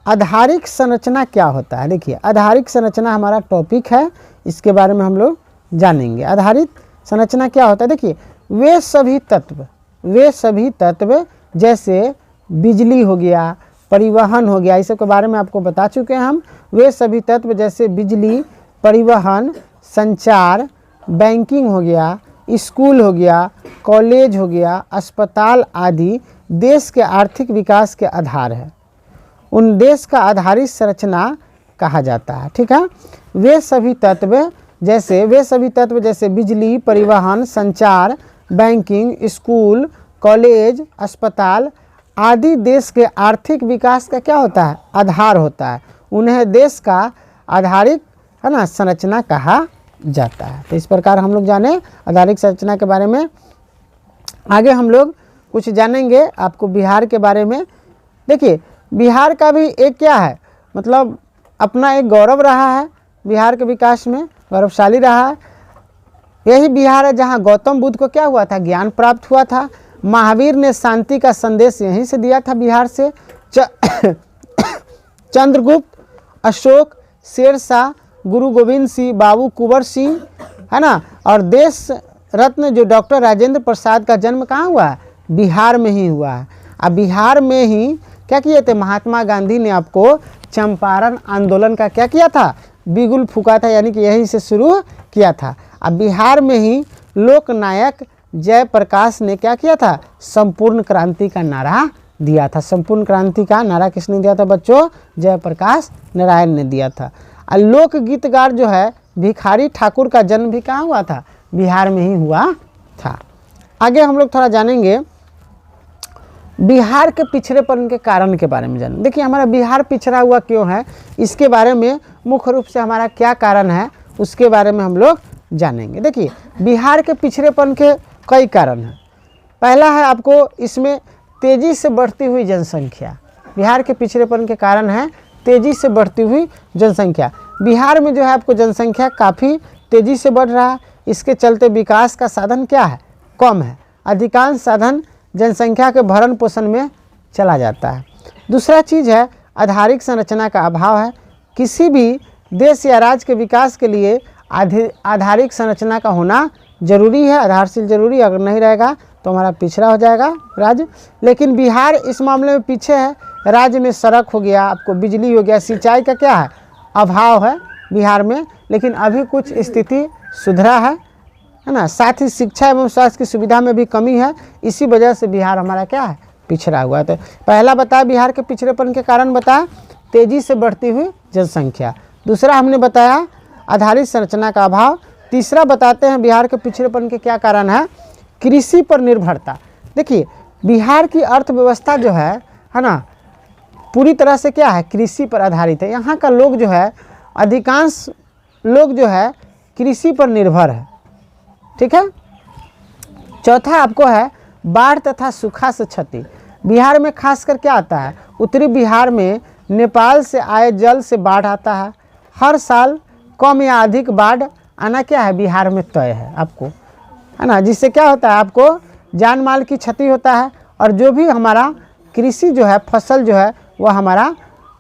आधारिक संरचना क्या होता है। देखिए आधारिक संरचना हमारा टॉपिक है, इसके बारे में हम लोग जानेंगे। आधारिक संरचना क्या होता है? देखिए वे सभी तत्व जैसे बिजली हो गया, परिवहन हो गया, इस सब के बारे में आपको बता चुके हैं हम। वे सभी तत्व जैसे बिजली, परिवहन, संचार, बैंकिंग हो गया, स्कूल हो गया, कॉलेज हो गया, अस्पताल आदि देश के आर्थिक विकास के आधार है। उन देश का आधारित संरचना कहा जाता है। ठीक है, वे सभी तत्व जैसे बिजली, परिवहन, संचार, बैंकिंग, स्कूल, कॉलेज, अस्पताल आदि देश के आर्थिक विकास का क्या होता है? आधार होता है। उन्हें देश का आधारिक, है ना, संरचना कहा जाता है। तो इस प्रकार हम लोग जाने आधारिक संरचना के बारे में। आगे हम लोग कुछ जानेंगे आपको बिहार के बारे में। देखिए बिहार का भी एक क्या है, मतलब अपना एक गौरव रहा है, बिहार के विकास में गौरवशाली रहा है। यही बिहार है जहाँ गौतम बुद्ध को क्या हुआ था? ज्ञान प्राप्त हुआ था। महावीर ने शांति का संदेश यहीं से दिया था, बिहार से। चंद्रगुप्त, अशोक, शेरशाह, गुरु गोविंद सिंह, बाबू कुंवर सिंह, है ना, और देश रत्न जो डॉक्टर राजेंद्र प्रसाद का जन्म कहाँ हुआ है? बिहार में ही हुआ है। अब बिहार में ही क्या किए थे? महात्मा गांधी ने आपको चंपारण आंदोलन का क्या किया था? बिगुल फूका था, यानी कि यहीं से शुरू किया था। अब बिहार में ही लोकनायक जयप्रकाश ने क्या किया था? संपूर्ण क्रांति का नारा दिया था। संपूर्ण क्रांति का नारा किसने दिया था बच्चों? जयप्रकाश नारायण ने दिया था। और लोक गीतकार जो है भिखारी ठाकुर का जन्म भी कहाँ हुआ था? बिहार में ही हुआ था। आगे हम लोग थोड़ा जानेंगे बिहार के पिछड़ेपन के कारण के बारे में जानेंगे। देखिए हमारा बिहार पिछड़ा हुआ क्यों है, इसके बारे में मुख्य रूप से हमारा क्या कारण है उसके बारे में हम लोग जानेंगे। देखिए बिहार के पिछड़ेपन के कई कारण हैं। पहला है आपको इसमें तेज़ी से बढ़ती हुई जनसंख्या। बिहार के पिछड़ेपन के कारण है तेज़ी से बढ़ती हुई जनसंख्या। बिहार में जो है आपको जनसंख्या काफ़ी तेज़ी से बढ़ रहा है, इसके चलते विकास का साधन क्या है? कम है। अधिकांश साधन जनसंख्या के भरण पोषण में चला जाता है। दूसरा चीज़ है आधारिक संरचना का अभाव है। किसी भी देश या राज्य के विकास के लिए आधारिक संरचना का होना जरूरी है, आधारशिल जरूरी। अगर नहीं रहेगा तो हमारा पिछड़ा हो जाएगा राज्य। लेकिन बिहार इस मामले में पीछे है। राज्य में सड़क हो गया, आपको बिजली हो गया, सिंचाई का क्या है? अभाव है बिहार में। लेकिन अभी कुछ स्थिति सुधरा है, है ना। साथ ही शिक्षा एवं स्वास्थ्य की सुविधा में भी कमी है, इसी वजह से बिहार हमारा क्या है, पिछड़ा हुआ है। तो पहला बताया बिहार के पिछड़ेपन के कारण बताया तेजी से बढ़ती हुई जनसंख्या, दूसरा हमने बताया आधारित संरचना का अभाव, तीसरा बताते हैं बिहार के पिछड़ेपन के क्या कारण है, कृषि पर निर्भरता। देखिए बिहार की अर्थव्यवस्था जो है ना, पूरी तरह से क्या है, कृषि पर आधारित है। यहाँ का लोग जो है, अधिकांश लोग जो है कृषि पर निर्भर है, ठीक है। चौथा आपको है बाढ़ तथा सूखा से क्षति। बिहार में खासकर क्या आता है, उत्तरी बिहार में नेपाल से आए जल से बाढ़ आता है। हर साल कम या अधिक बाढ़ आना क्या है, बिहार में तय है आपको, है ना। जिससे क्या होता है, आपको जान माल की क्षति होता है और जो भी हमारा कृषि जो है, फसल जो है, वह हमारा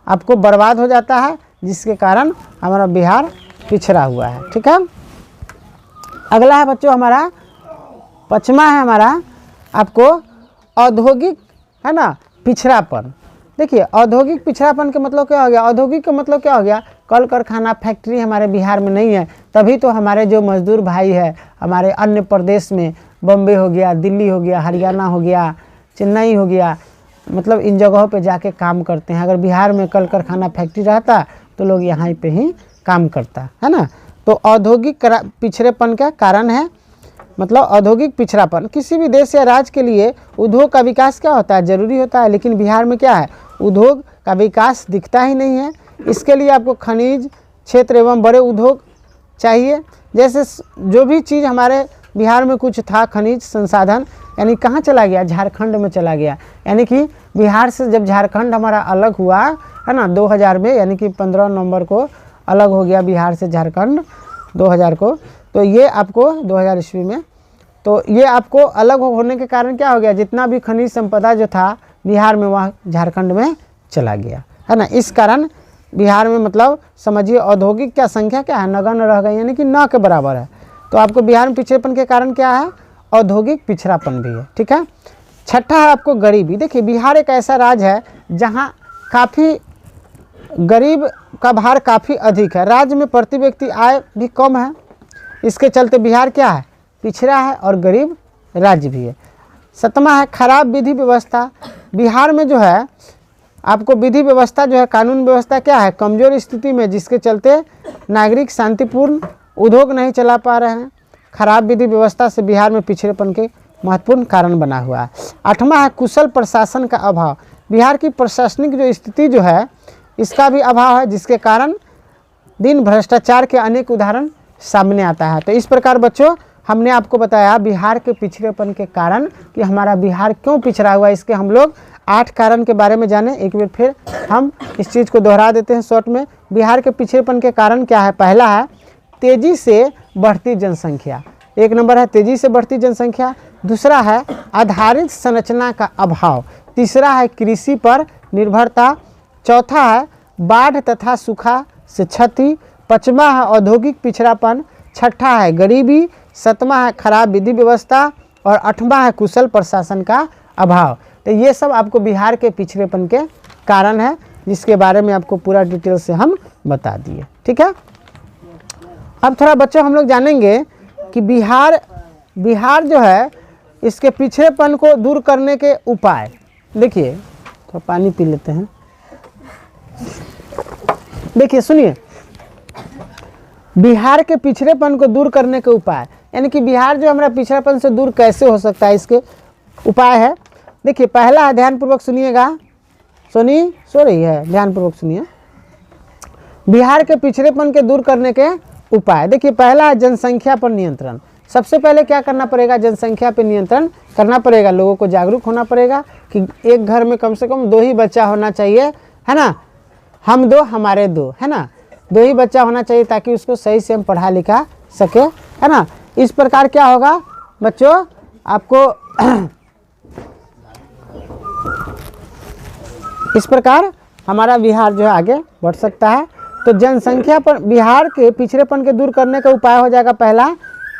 आपको बर्बाद हो जाता है, जिसके कारण हमारा बिहार पिछड़ा हुआ है, ठीक है। अगला है बच्चों हमारा पचमा है हमारा आपको औद्योगिक, है ना, पिछड़ापन। देखिए औद्योगिक पिछड़ापन के मतलब क्या हो गया, औद्योगिक का मतलब क्या हो गया, कल कारखाना फैक्ट्री हमारे बिहार में नहीं है, तभी तो हमारे जो मजदूर भाई है हमारे अन्य प्रदेश में, बम्बे हो गया, दिल्ली हो गया, हरियाणा हो गया, चेन्नई हो गया, मतलब इन जगहों पे जाके काम करते हैं। अगर बिहार में कल कारखाना फैक्ट्री रहता तो लोग यहाँ पे ही काम करता, है ना। तो औद्योगिक पिछड़ेपन का कारण है, मतलब औद्योगिक पिछड़ापन। किसी भी देश या राज्य के लिए उद्योग का विकास क्या होता है, जरूरी होता है, लेकिन बिहार में क्या है, उद्योग का विकास दिखता ही नहीं है। इसके लिए आपको खनिज क्षेत्र एवं बड़े उद्योग चाहिए। जैसे जो भी चीज़ हमारे बिहार में कुछ था, खनिज संसाधन, यानी कहाँ चला गया, झारखंड में चला गया। यानी कि बिहार से जब झारखंड हमारा अलग हुआ है ना 2000 में, यानी कि 15 नवंबर को अलग हो गया बिहार से झारखंड 2000 को, तो ये आपको 2000 ईस्वी में, तो ये आपको अलग होने के कारण क्या हो गया, जितना भी खनिज संपदा जो था बिहार में वह झारखंड में चला गया, है ना। इस कारण बिहार में मतलब समझिए औद्योगिक क्या संख्या क्या है, नगण्य रह गई, यानी कि न के बराबर है। तो आपको बिहार में पिछड़ेपन के कारण क्या है, औद्योगिक पिछड़ापन भी है, ठीक है। छठा है आपको गरीबी। देखिए बिहार एक ऐसा राज्य है जहाँ काफ़ी गरीब का भार काफ़ी अधिक है, राज्य में प्रति व्यक्ति आय भी कम है, इसके चलते बिहार क्या है, पिछड़ा है और गरीब राज्य भी है। सतमा है खराब विधि व्यवस्था। बिहार में जो है आपको विधि व्यवस्था जो है, कानून व्यवस्था क्या है, कमज़ोर स्थिति में, जिसके चलते नागरिक शांतिपूर्ण उद्योग नहीं चला पा रहे हैं। खराब विधि व्यवस्था से बिहार में पिछड़ेपन के महत्वपूर्ण कारण बना हुआ है। आठवां है कुशल प्रशासन का अभाव। बिहार की प्रशासनिक जो स्थिति जो है इसका भी अभाव है, जिसके कारण दिन भ्रष्टाचार के अनेक उदाहरण सामने आता है। तो इस प्रकार बच्चों हमने आपको बताया बिहार के पिछड़ेपन के कारण कि हमारा बिहार क्यों पिछड़ा हुआ है। इसके हम लोग 8 कारण के बारे में जाने। एक बार फिर हम इस चीज़ को दोहरा देते हैं शॉर्ट में। बिहार के पिछड़ेपन के कारण क्या है, पहला है तेज़ी से बढ़ती जनसंख्या, एक नंबर है तेज़ी से बढ़ती जनसंख्या। दूसरा है आधारित संरचना का अभाव। तीसरा है कृषि पर निर्भरता। चौथा है बाढ़ तथा सूखा से क्षति। पाँचवा है औद्योगिक पिछड़ापन। छठा है गरीबी। सातवां है खराब विधि व्यवस्था और आठवां है कुशल प्रशासन का अभाव। तो ये सब आपको बिहार के पिछड़ेपन के कारण है, जिसके बारे में आपको पूरा डिटेल से हम बता दिए, ठीक है। अब थोड़ा बच्चों हम लोग जानेंगे कि बिहार जो है इसके पिछड़ेपन को दूर करने के उपाय। देखिए थोड़ा पानी पी लेते हैं। देखिए सुनिए, बिहार के पिछड़ेपन को दूर करने के उपाय, यानी कि बिहार जो हमारा पिछड़ेपन से दूर कैसे हो सकता है, इसके उपाय है। देखिए पहला है, ध्यानपूर्वक सुनिएगा। सोनी सो रही है, ध्यानपूर्वक सुनिए। बिहार के पिछड़ेपन के दूर करने के उपाय। देखिए पहला है जनसंख्या पर नियंत्रण। सबसे पहले क्या करना पड़ेगा, जनसंख्या पर नियंत्रण करना पड़ेगा। लोगों को जागरूक होना पड़ेगा कि एक घर में कम से कम 2 ही बच्चा होना चाहिए, है ना। हम 2 हमारे 2, है ना, 2 ही बच्चा होना चाहिए ताकि उसको सही से हम पढ़ा लिखा सके, है ना। इस प्रकार क्या होगा बच्चों, आपको इस प्रकार हमारा बिहार जो है आगे बढ़ सकता है। तो जनसंख्या पर बिहार के पिछड़ेपन के दूर करने का उपाय हो जाएगा, पहला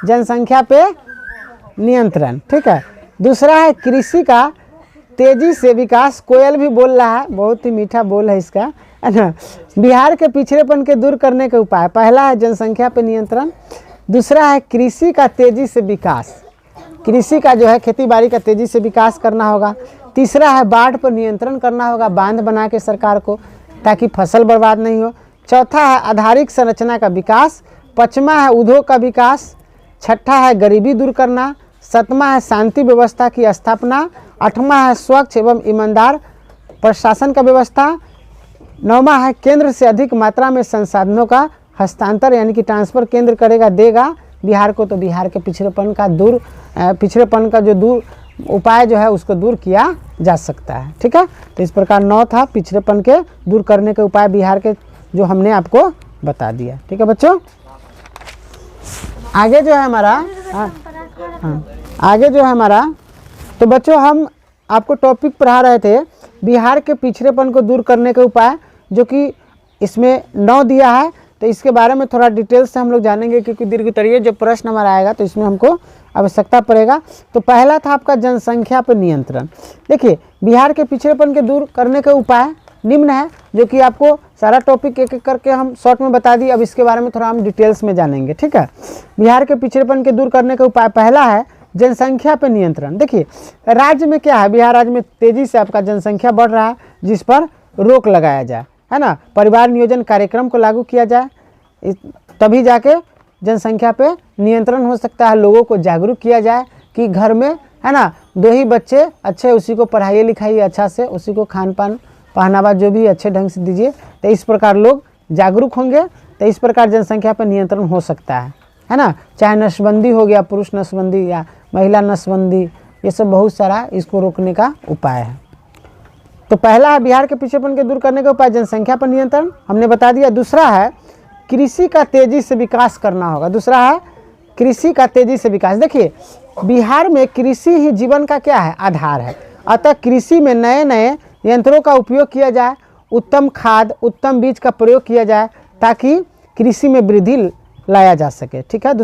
जनसंख्या पे नियंत्रण, ठीक है। दूसरा है कृषि का तेजी से विकास। कोयल भी बोल रहा है, बहुत ही मीठा बोल है इसका, है ना। बिहार के पिछड़ेपन के दूर करने के उपाय, पहला है जनसंख्या पे नियंत्रण। दूसरा है कृषि का तेजी से विकास, कृषि का जो है खेती बाड़ी का तेजी से विकास करना होगा। तीसरा है बाढ़ पर नियंत्रण करना होगा, बांध बना के सरकार को, ताकि फसल बर्बाद नहीं हो। चौथा है आधारिक संरचना का विकास। पाँचवा है उद्योग का विकास। छठा है गरीबी दूर करना। सातवां है शांति व्यवस्था की स्थापना। आठवां है स्वच्छ एवं ईमानदार प्रशासन का व्यवस्था। नौवां है केंद्र से अधिक मात्रा में संसाधनों का हस्तांतर, यानी कि ट्रांसफ़र केंद्र करेगा, देगा बिहार को, तो बिहार के पिछड़ेपन का जो दूर उपाय जो है उसको दूर किया जा सकता है। ठीक है, तो इस प्रकार 9 था पिछड़ेपन के दूर करने के उपाय बिहार के, जो हमने आपको बता दिया। ठीक है बच्चों, आगे जो है हमारा आगे जो है हमारा, तो बच्चों हम आपको टॉपिक पढ़ा रहे थे बिहार के पिछड़ेपन को दूर करने के उपाय, जो कि इसमें 9 दिया है। तो इसके बारे में थोड़ा डिटेल से हम लोग जानेंगे, क्योंकि दीर्घ उत्तरीय जो प्रश्न हमारा आएगा तो इसमें हमको आवश्यकता पड़ेगा। तो पहला था आपका जनसंख्या पर नियंत्रण। देखिए बिहार के पिछड़ेपन के दूर करने के उपाय निम्न है, जो कि आपको सारा टॉपिक एक एक करके हम शॉर्ट में बता दिए। अब इसके बारे में थोड़ा हम डिटेल्स में जानेंगे। ठीक है, बिहार के पिछड़ेपन के दूर करने के उपाय, पहला है जनसंख्या पर नियंत्रण। देखिए राज्य में क्या है, बिहार राज्य में तेजी से आपका जनसंख्या बढ़ रहा है, जिस पर रोक लगाया जाए, है ना। परिवार नियोजन कार्यक्रम को लागू किया जाए, तभी जाके जनसंख्या पे नियंत्रण हो सकता है। लोगों को जागरूक किया जाए कि घर में, है ना, 2 ही बच्चे अच्छे, उसी को पढ़ाइए लिखाइए अच्छा से, उसी को खान पान पहनावा जो भी अच्छे ढंग से दीजिए। तो इस प्रकार लोग जागरूक होंगे, तो इस प्रकार जनसंख्या पर नियंत्रण हो सकता है ना। चाहे नसबंदी हो गया, पुरुष नसबंदी या महिला नसबंदी, ये सब बहुत सारा इसको रोकने का उपाय है। तो पहला है बिहार के पिछड़ेपन के दूर करने का उपाय जनसंख्या पर नियंत्रण, हमने बता दिया। दूसरा है कृषि का तेजी से विकास करना होगा। दूसरा है कृषि का तेजी से विकास। देखिए बिहार में कृषि ही जीवन का क्या है, आधार है। अतः कृषि में नए नए यंत्रों का उपयोग किया जाए, उत्तम खाद उत्तम बीज का प्रयोग किया जाए, ताकि कृषि में वृद्धि लाया जा सके। ठीक है,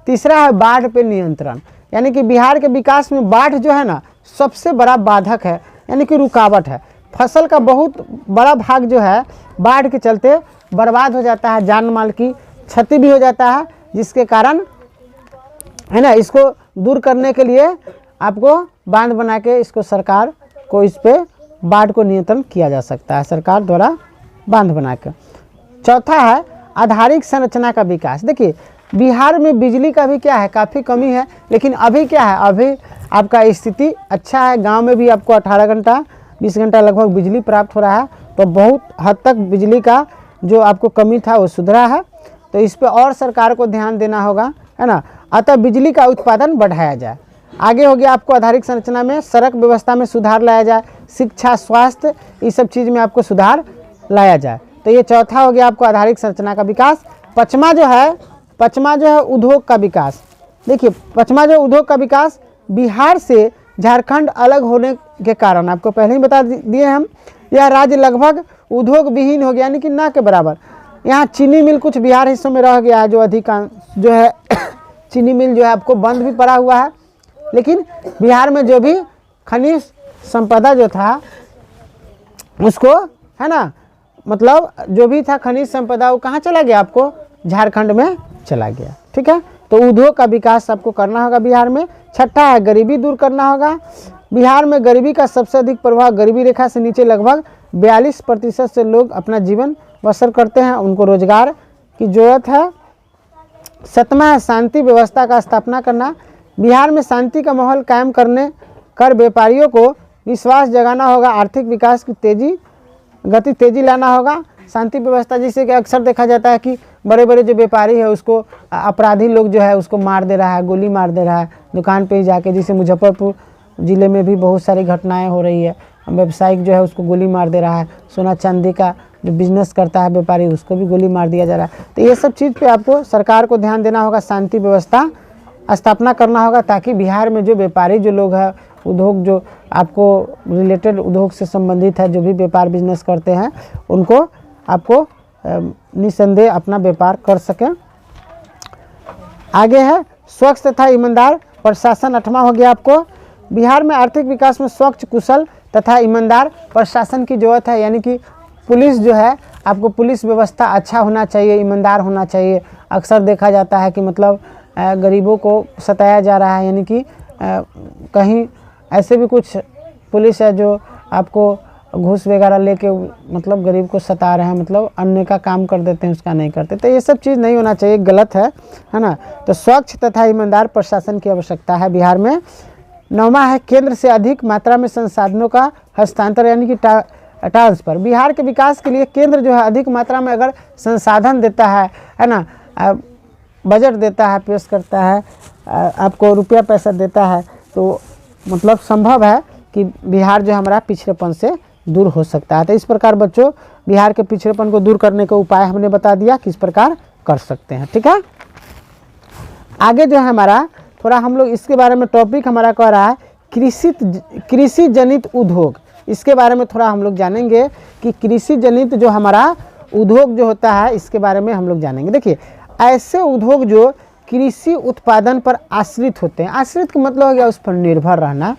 तीसरा है बाढ़ पे नियंत्रण, यानी कि बिहार के विकास में बाढ़ जो है ना सबसे बड़ा बाधक है, यानी कि रुकावट है। फसल का बहुत बड़ा भाग जो है बाढ़ के चलते बर्बाद हो जाता है, जान माल की क्षति भी हो जाता है, जिसके कारण, है ना, इसको दूर करने के लिए आपको बांध बना के इसको सरकार को, इस पे बाढ़ को नियंत्रण किया जा सकता है सरकार द्वारा बांध बना के। चौथा है आधारिक संरचना का विकास। देखिए बिहार में बिजली का भी क्या है, काफ़ी कमी है, लेकिन अभी क्या है, अभी आपका स्थिति अच्छा है। गांव में भी आपको 18 घंटा 20 घंटा लगभग बिजली प्राप्त हो रहा है, तो बहुत हद तक बिजली का जो आपको कमी था वो सुधरा है। तो इस पे और सरकार को ध्यान देना होगा, है ना। अतः बिजली का उत्पादन बढ़ाया जाए। आगे हो गया आपको आधारिक संरचना में सड़क व्यवस्था में सुधार लाया जाए, शिक्षा स्वास्थ्य इस सब चीज़ में आपको सुधार लाया जाए। तो ये चौथा हो गया आपको आधारिक संरचना का विकास। पाँचवा जो है उद्योग का विकास। देखिए पाँचवा जो उद्योग का विकास, बिहार से झारखंड अलग होने के कारण, आपको पहले ही बता दिए हम, यह राज्य लगभग उद्योग विहीन हो गया, यानी कि ना के बराबर। यहाँ चीनी मिल कुछ बिहार हिस्सों में रह गया है, जो अधिकांश जो है चीनी मिल जो है आपको बंद भी पड़ा हुआ है। लेकिन बिहार में जो भी खनिज संपदा जो था उसको, है ना, मतलब जो भी था खनिज संपदा वो कहाँ चला गया, आपको झारखंड में चला गया। ठीक है, तो उद्योग का विकास आपको करना होगा बिहार में। छठा है गरीबी दूर करना होगा। बिहार में गरीबी का सबसे अधिक प्रभाव गरीबी रेखा से नीचे लगभग 42% से लोग अपना जीवन बसर करते हैं, उनको रोजगार की जरूरत है। सातवां है शांति व्यवस्था का स्थापना करना। बिहार में शांति का माहौल कायम करने कर व्यापारियों को विश्वास जगाना होगा। आर्थिक विकास की तेजी लाना होगा। शांति व्यवस्था, जिससे कि अक्सर देखा जाता है कि बड़े बड़े जो व्यापारी है उसको अपराधी लोग जो है उसको मार दे रहा है, गोली मार दे रहा है दुकान पे ही जाके, जिसे मुजफ्फरपुर ज़िले में भी बहुत सारी घटनाएं हो रही है। व्यवसायिक जो है उसको गोली मार दे रहा है, सोना चांदी का जो बिजनेस करता है व्यापारी उसको भी गोली मार दिया जा रहा है। तो ये सब चीज़ पे आपको सरकार को ध्यान देना होगा, शांति व्यवस्था स्थापना करना होगा, ताकि बिहार में जो व्यापारी जो लोग हैं, उद्योग जो आपको रिलेटेड उद्योग से संबंधित है, जो भी व्यापार बिजनेस करते हैं, उनको आपको निसंदेह अपना व्यापार कर सकें। आगे है स्वच्छ तथा ईमानदार प्रशासन। 8वां हो गया आपको। बिहार में आर्थिक विकास में स्वच्छ कुशल तथा ईमानदार प्रशासन की जरूरत है, यानी कि पुलिस जो है आपको पुलिस व्यवस्था अच्छा होना चाहिए, ईमानदार होना चाहिए। अक्सर देखा जाता है कि मतलब गरीबों को सताया जा रहा है, यानी कि कहीं ऐसे भी कुछ पुलिस है जो आपको घूस वगैरह लेके मतलब गरीब को सता रहे हैं, मतलब अन्य का काम कर देते हैं, उसका नहीं करते। तो ये सब चीज़ नहीं होना चाहिए, गलत है ना। तो स्वच्छ तथा ईमानदार प्रशासन की आवश्यकता है बिहार में। 9वां है केंद्र से अधिक मात्रा में संसाधनों का हस्तांतरण, यानी कि ट्रांसफर। बिहार के विकास के लिए केंद्र जो है अधिक मात्रा में अगर संसाधन देता है ना, बजट देता है, पेश करता है, आपको रुपया पैसा देता है, तो मतलब संभव है कि बिहार जो हमारा पिछड़ेपन से दूर हो सकता है। तो इस प्रकार बच्चों बिहार के पिछड़ेपन को दूर करने का उपाय हमने बता दिया किस प्रकार कर सकते हैं। ठीक है, आगे जो है हमारा थोड़ा हम लोग इसके बारे में टॉपिक हमारा कह रहा है कृषि जनित उद्योग। इसके बारे में थोड़ा हम लोग जानेंगे कि कृषि जनित जो हमारा उद्योग जो होता है इसके बारे में हम लोग जानेंगे। देखिए, ऐसे उद्योग जो कृषि उत्पादन पर आश्रित होते हैं, आश्रित का मतलब हो गया उस पर निर्भर रहना।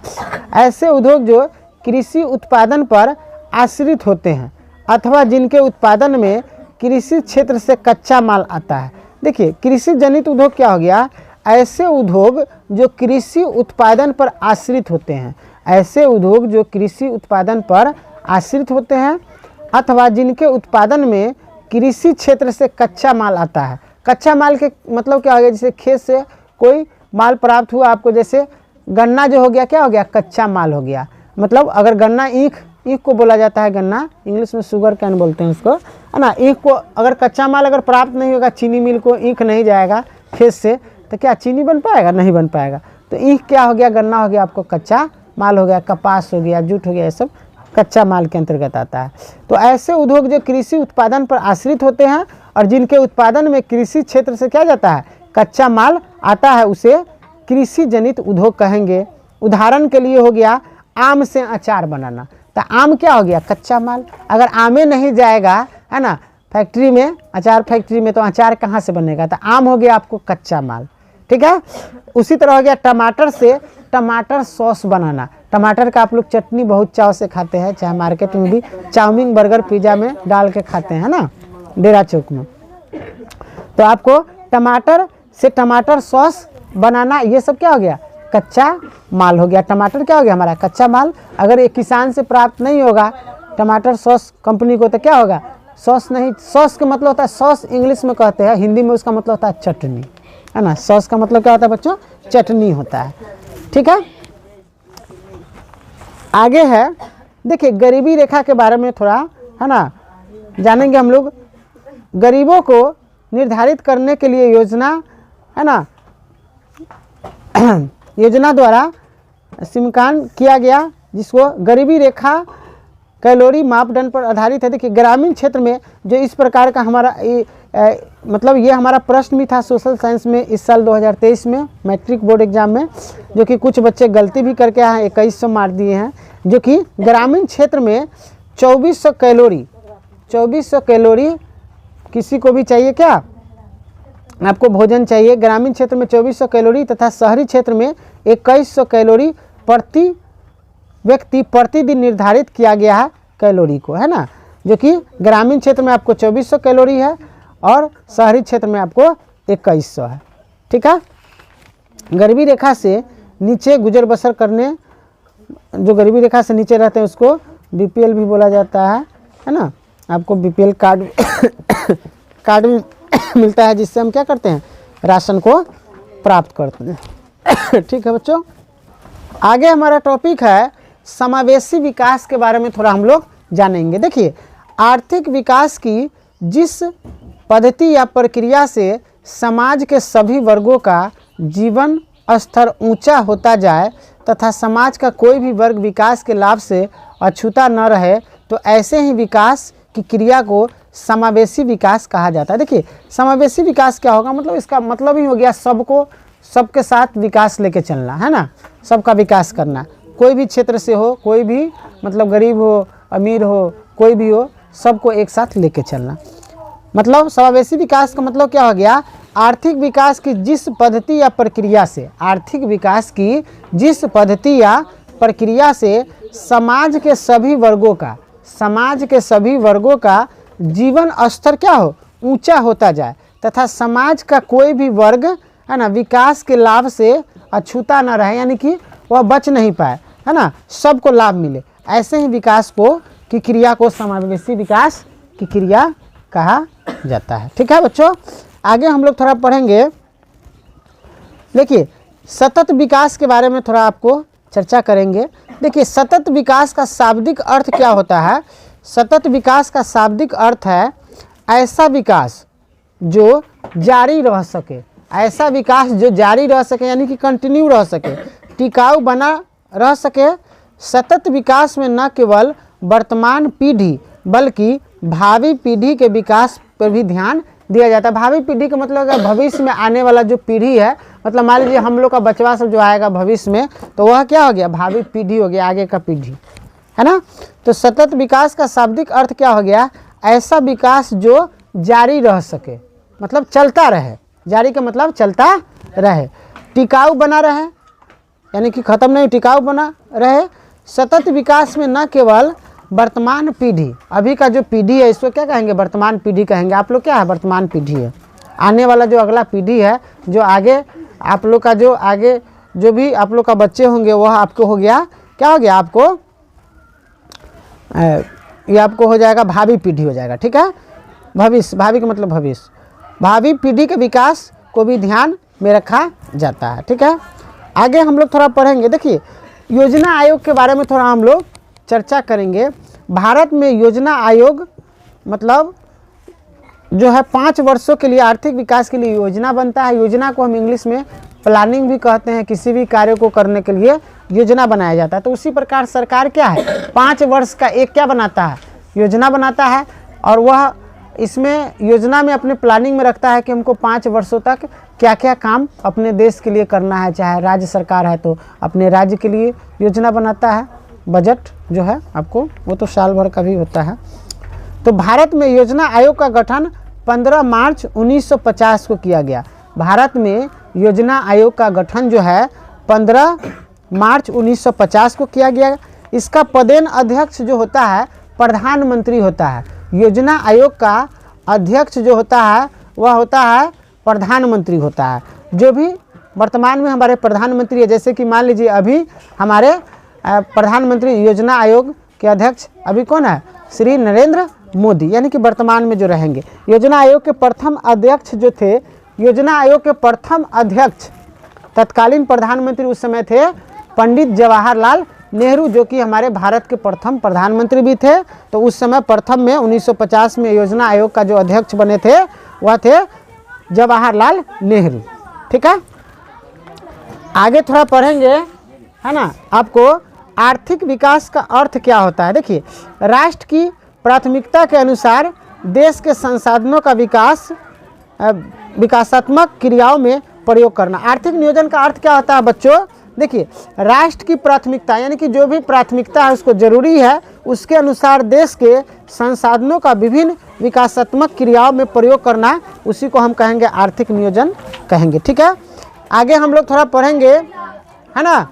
ऐसे उद्योग जो कृषि उत्पादन पर आश्रित होते हैं अथवा जिनके उत्पादन में कृषि क्षेत्र से कच्चा माल आता है। देखिए, कृषि जनित उद्योग क्या हो गया, ऐसे उद्योग जो कृषि उत्पादन पर आश्रित होते हैं, ऐसे उद्योग जो कृषि उत्पादन पर आश्रित होते हैं अथवा जिनके उत्पादन में कृषि क्षेत्र से कच्चा माल आता है। कच्चा माल के मतलब क्या हो गया, जैसे खेत से कोई माल प्राप्त हुआ आपको, जैसे गन्ना जो हो गया क्या हो गया, कच्चा माल हो गया। मतलब अगर गन्ना ईख को बोला जाता है, गन्ना इंग्लिश में शुगर कैन बोलते हैं उसको, है ना। ईख को अगर कच्चा माल अगर प्राप्त नहीं होगा, चीनी मिल को ईख नहीं जाएगा खेत से, तो क्या चीनी बन पाएगा, नहीं बन पाएगा। तो ईख क्या हो गया, गन्ना हो गया आपको कच्चा माल हो गया, कपास हो गया, जूट हो गया, ये सब कच्चा माल के अंतर्गत आता है। तो ऐसे उद्योग जो कृषि उत्पादन पर आश्रित होते हैं और जिनके उत्पादन में कृषि क्षेत्र से क्या जाता है, कच्चा माल आता है, उसे कृषि जनित उद्योग कहेंगे। उदाहरण के लिए हो गया आम से अचार बनाना। तो आम क्या हो गया, कच्चा माल। अगर आमे नहीं जाएगा, है ना, फैक्ट्री में, अचार फैक्ट्री में, तो अचार कहाँ से बनेगा। तो आम हो गया आपको कच्चा माल। ठीक है, उसी तरह हो गया टमाटर से टमाटर सॉस बनाना। टमाटर का आप लोग चटनी बहुत चाव से खाते हैं, चाहे मार्केट में भी चाउमीन बर्गर पिज़्ज़ा में डाल के खाते हैं ना, डेरा चौक में। तो आपको टमाटर से टमाटर सॉस बनाना, ये सब क्या हो गया, कच्चा माल हो गया। टमाटर क्या हो गया हमारा, कच्चा माल। अगर ये किसान से प्राप्त नहीं होगा टमाटर सॉस कंपनी को, तो क्या होगा, सॉस नहीं। सॉस का मतलब होता है, सॉस इंग्लिश में कहते हैं, हिंदी में उसका मतलब होता है चटनी, है ना। सॉस का मतलब क्या होता है बच्चों, चटनी होता है। ठीक है, आगे है, देखिए गरीबी रेखा के बारे में थोड़ा, है ना, जानेंगे हम लोग। गरीबों को निर्धारित करने के लिए योजना, है ना, योजना द्वारा सिमकान किया गया, जिसको गरीबी रेखा कैलोरी मापदंड पर आधारित है। देखिए, ग्रामीण क्षेत्र में जो इस प्रकार का हमारा मतलब ये हमारा प्रश्न भी था सोशल साइंस में इस साल 2023 में मैट्रिक बोर्ड एग्जाम में, जो कि कुछ बच्चे गलती भी करके आए हैं, 2100 मार दिए हैं। जो कि ग्रामीण क्षेत्र में 2400 कैलोरी किसी को भी चाहिए, क्या आपको भोजन चाहिए। ग्रामीण क्षेत्र में 2400 कैलोरी तथा शहरी क्षेत्र में 2100 कैलोरी प्रति व्यक्ति प्रतिदिन निर्धारित किया गया है कैलोरी को, है ना। जो कि ग्रामीण क्षेत्र में आपको 2400 कैलोरी है और शहरी क्षेत्र में आपको 2100 है। ठीक है, गरीबी रेखा से नीचे गुजर बसर करने, जो गरीबी रेखा से नीचे रहते हैं उसको बीपीएल भी बोला जाता है ना। आपको बीपीएल कार्ड भी मिलता है, जिससे हम क्या करते हैं, राशन को प्राप्त करते हैं। ठीक है बच्चों, आगे हमारा टॉपिक है समावेशी विकास के बारे में थोड़ा हम लोग जानेंगे। देखिए, आर्थिक विकास की जिस पद्धति या प्रक्रिया से समाज के सभी वर्गों का जीवन स्तर ऊंचा होता जाए तथा समाज का कोई भी वर्ग विकास के लाभ से अछूता न रहे, तो ऐसे ही विकास की क्रिया को समावेशी विकास कहा जाता है। देखिए, समावेशी विकास क्या होगा, मतलब इसका मतलब ही हो गया सबको, सबके साथ विकास लेके चलना, है ना, सबका विकास करना। कोई भी क्षेत्र से हो, कोई भी मतलब गरीब हो, अमीर हो, कोई भी हो, सबको एक साथ लेके चलना। मतलब समावेशी विकास का मतलब क्या हो गया, आर्थिक विकास की जिस पद्धति या प्रक्रिया से, आर्थिक विकास की जिस पद्धति या प्रक्रिया से समाज के सभी वर्गों का जीवन स्तर क्या हो, ऊंचा होता जाए तथा समाज का कोई भी वर्ग है ना विकास के लाभ से अछूता न रहे, यानी कि वह बच नहीं पाए, है ना, सबको लाभ मिले, ऐसे ही विकास की क्रिया को समावेशी विकास की क्रिया कहा जाता है। ठीक है बच्चों, आगे हम लोग थोड़ा पढ़ेंगे। देखिए सतत विकास के बारे में थोड़ा आपको चर्चा करेंगे। देखिए सतत विकास का शाब्दिक अर्थ क्या होता है। सतत विकास का शाब्दिक अर्थ है ऐसा विकास जो जारी रह सके, ऐसा विकास जो जारी रह सके, यानी कि कंटिन्यू रह सके, टिकाऊ बना रह सके। सतत विकास में न केवल वर्तमान पीढ़ी बल्कि भावी पीढ़ी के विकास पर भी ध्यान दिया जाता है। भावी पीढ़ी का मतलब है भविष्य में आने वाला जो पीढ़ी है, मतलब मान लीजिए हम लोग का बचवा सब जो आएगा भविष्य में, तो वह क्या हो गया, भावी पीढ़ी हो गया, आगे का पीढ़ी, है ना। तो सतत विकास का शाब्दिक अर्थ क्या हो गया, ऐसा विकास जो जारी रह सके, मतलब चलता रहे, जारी का मतलब चलता रहे, टिकाऊ बना रहे, यानी कि खत्म नहीं, टिकाऊ बना रहे। सतत विकास में न केवल वर्तमान पीढ़ी, अभी का जो पीढ़ी है इसको क्या कहेंगे, वर्तमान पीढ़ी कहेंगे। आप लोग क्या है, वर्तमान पीढ़ी है। आने वाला जो अगला पीढ़ी है, जो आगे आप लोग का जो आगे जो भी आप लोग का बच्चे होंगे वह आपको हो गया, क्या हो गया आपको, ये आपको हो जाएगा भावी पीढ़ी हो जाएगा। ठीक है, भविष्य, भावी का मतलब भविष्य, भावी पीढ़ी के विकास को भी ध्यान में रखा जाता है। ठीक है, आगे हम लोग थोड़ा पढ़ेंगे। देखिए योजना आयोग के बारे में थोड़ा हम लोग चर्चा करेंगे। भारत में योजना आयोग मतलब जो है 5 वर्षों के लिए आर्थिक विकास के लिए योजना बनता है। योजना को हम इंग्लिश में प्लानिंग भी कहते हैं। किसी भी कार्य को करने के लिए योजना बनाया जाता है। तो उसी प्रकार सरकार क्या है, 5 वर्ष का एक क्या बनाता है, योजना बनाता है, और वह इसमें योजना में अपने प्लानिंग में रखता है कि हमको 5 वर्षों तक क्या क्या काम अपने देश के लिए करना है। चाहे राज्य सरकार है तो अपने राज्य के लिए योजना बनाता है। बजट जो है आपको वो तो साल भर का भी होता है। तो भारत में योजना आयोग का गठन 15 मार्च 1950 को किया गया। भारत में योजना आयोग का गठन जो है 15 मार्च 1950 को किया गया। इसका पदेन अध्यक्ष जो होता है प्रधानमंत्री होता है। योजना आयोग का अध्यक्ष जो होता है वह होता है प्रधानमंत्री होता है। जो भी वर्तमान में हमारे प्रधानमंत्री है, जैसे कि मान लीजिए अभी हमारे प्रधानमंत्री योजना आयोग के अध्यक्ष अभी कौन है, श्री नरेंद्र मोदी, यानी कि वर्तमान में जो रहेंगे। योजना आयोग के प्रथम अध्यक्ष जो थे, योजना आयोग के प्रथम अध्यक्ष तत्कालीन प्रधानमंत्री उस समय थे पंडित जवाहरलाल नेहरू, जो कि हमारे भारत के प्रथम प्रधानमंत्री भी थे। तो उस समय प्रथम में 1950 में योजना आयोग का जो अध्यक्ष बने थे वह थे जवाहरलाल नेहरू। ठीक है, आगे थोड़ा पढ़ेंगे, है ना। आपको आर्थिक विकास का अर्थ क्या होता है। देखिए राष्ट्र की प्राथमिकता के अनुसार देश के संसाधनों का विकास विकासात्मक क्रियाओं में प्रयोग करना। आर्थिक नियोजन का अर्थ क्या होता है बच्चों, देखिए राष्ट्र की प्राथमिकता, यानी कि जो भी प्राथमिकता है उसको जरूरी है, उसके अनुसार देश के संसाधनों का विभिन्न विकासात्मक क्रियाओं में प्रयोग करना, उसी को हम कहेंगे आर्थिक नियोजन कहेंगे। ठीक है, आगे हम लोग थोड़ा पढ़ेंगे, है ना।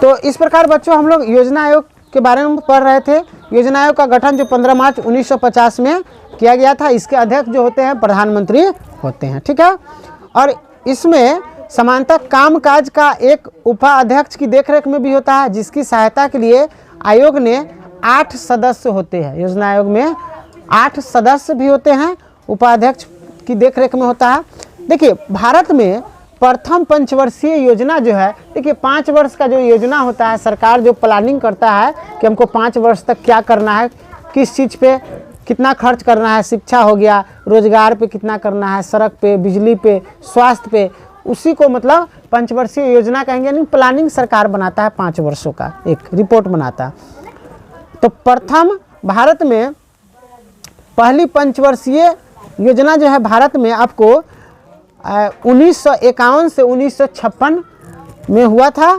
तो इस प्रकार बच्चों हम लोग योजना आयोग के बारे में पढ़ रहे थे। योजना आयोग का गठन जो 15 मार्च 1950 में किया गया था। इसके अध्यक्ष जो होते हैं प्रधानमंत्री होते हैं। ठीक है, और इसमें समानता कामकाज का एक उपाध्यक्ष की देखरेख में भी होता है, जिसकी सहायता के लिए आयोग ने 8 सदस्य होते हैं। योजना आयोग में 8 सदस्य भी होते हैं, उपाध्यक्ष की देखरेख में होता है। देखिए भारत में प्रथम पंचवर्षीय योजना जो है, देखिए 5 वर्ष का जो योजना होता है, सरकार जो प्लानिंग करता है कि हमको 5 वर्ष तक क्या करना है, किस चीज़ पे कितना खर्च करना है, शिक्षा हो गया, रोजगार पे कितना करना है, सड़क पे, बिजली पे, स्वास्थ्य पे, उसी को मतलब पंचवर्षीय योजना कहेंगे। यानी प्लानिंग सरकार बनाता है 5 वर्षों का एक रिपोर्ट बनाता है। तो प्रथम भारत में पहली पंचवर्षीय योजना जो है भारत में आपको 1951 से 1956 में हुआ था।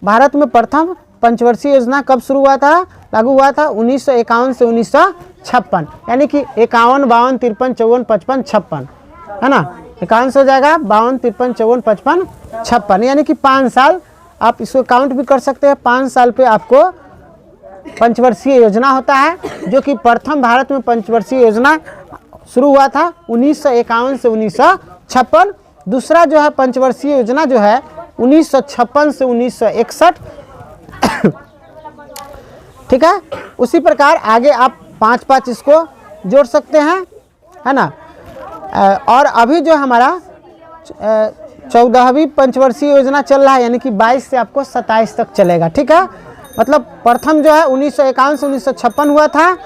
भारत में प्रथम पंचवर्षीय योजना कब शुरू हुआ था, लागू हुआ था 1951 से 1956, यानी कि 51, 52, 53, 54, 55, 56, है ना। 51 हो जाएगा, 52, 53, 54, 55, 56, यानी कि 5 साल आप इसको काउंट भी कर सकते हैं। 5 साल पे आपको पंचवर्षीय योजना होता है, जो कि प्रथम भारत में पंचवर्षीय योजना शुरू हुआ था 1951 से 1956। दूसरा जो है पंचवर्षीय योजना जो है 1956 से 1961। ठीक है, उसी प्रकार आगे आप 5-5 इसको जोड़ सकते हैं, है ना। और अभी जो हमारा 14वीं पंचवर्षीय योजना चल रहा है, यानी कि 22 से आपको 27 तक चलेगा। ठीक है, मतलब प्रथम जो है 1951 से 1956 हुआ था,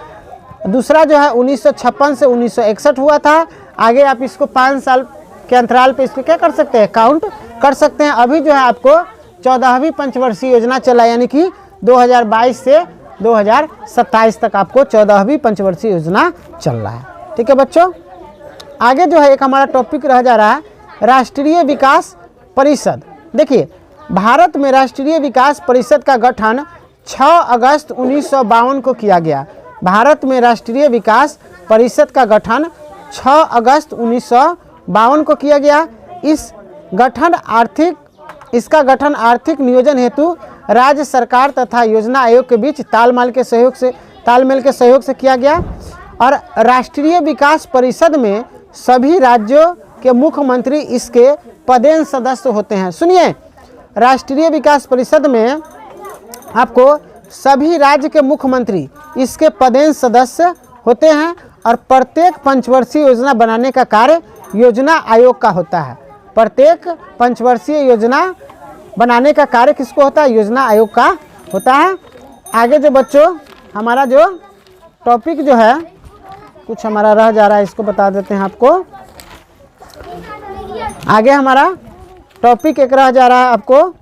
दूसरा जो है 1956 से 1961 हुआ था। आगे आप इसको 5 साल के अंतराल पे इसको क्या कर सकते हैं, काउंट कर सकते हैं। अभी जो है आपको 14वीं पंचवर्षीय योजना चला, यानी कि 2022 से 2027 तक आपको 14वीं पंचवर्षीय योजना चल रहा है। ठीक है बच्चों, आगे जो है एक हमारा टॉपिक रह जा रहा है राष्ट्रीय विकास परिषद। देखिए, भारत में राष्ट्रीय विकास परिषद का गठन 6 अगस्त 1952 को किया गया। भारत में राष्ट्रीय विकास परिषद का गठन 6 अगस्त 1952 को किया गया। इसका गठन आर्थिक नियोजन हेतु राज्य सरकार तथा योजना आयोग के बीच तालमेल के सहयोग से किया गया। और राष्ट्रीय विकास परिषद में सभी राज्यों के मुख्यमंत्री इसके पदेन सदस्य होते हैं। सुनिए, राष्ट्रीय विकास परिषद में आपको सभी राज्य के मुख्यमंत्री इसके पदेन सदस्य होते हैं। और प्रत्येक पंचवर्षीय योजना बनाने का कार्य योजना आयोग का होता है। प्रत्येक पंचवर्षीय योजना बनाने का कार्य किसको होता है, योजना आयोग का होता है। आगे जो बच्चों हमारा जो टॉपिक जो है कुछ हमारा रह जा रहा है, इसको बता देते हैं आपको। आगे हमारा टॉपिक एक रह जा रहा है आपको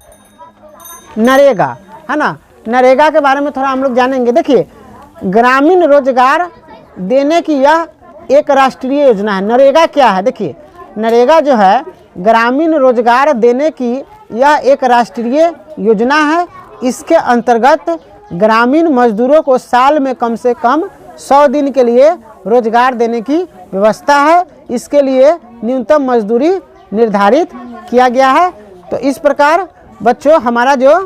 नरेगा, है ना। नरेगा के बारे में थोड़ा हम लोग जानेंगे। देखिए, ग्रामीण रोजगार देने की यह एक राष्ट्रीय योजना है। नरेगा क्या है, देखिए, नरेगा जो है ग्रामीण रोजगार देने की यह एक राष्ट्रीय योजना है। इसके अंतर्गत ग्रामीण मजदूरों को साल में कम से कम 100 दिन के लिए रोजगार देने की व्यवस्था है। इसके लिए न्यूनतम मजदूरी निर्धारित किया गया है। तो इस प्रकार बच्चों हमारा जो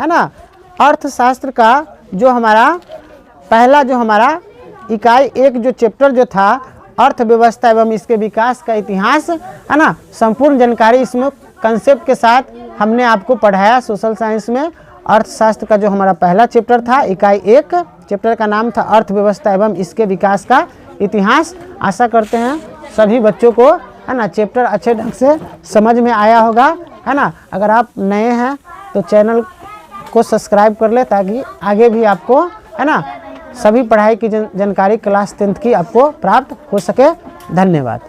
है ना अर्थशास्त्र का जो हमारा पहला जो हमारा इकाई 1 जो चैप्टर जो था अर्थव्यवस्था एवं इसके विकास का इतिहास, है ना, संपूर्ण जानकारी इसमें कंसेप्ट के साथ हमने आपको पढ़ाया। सोशल साइंस में अर्थशास्त्र का जो हमारा पहला चैप्टर था इकाई 1, चैप्टर का नाम था अर्थव्यवस्था एवं इसके विकास का इतिहास। आशा करते हैं सभी बच्चों को, है ना, चैप्टर अच्छे ढंग से समझ में आया होगा, है ना। अगर आप नए हैं तो चैनल को सब्सक्राइब कर ले, ताकि आगे भी आपको, है ना, सभी पढ़ाई की जानकारी क्लास 10th की आपको प्राप्त हो सके। धन्यवाद।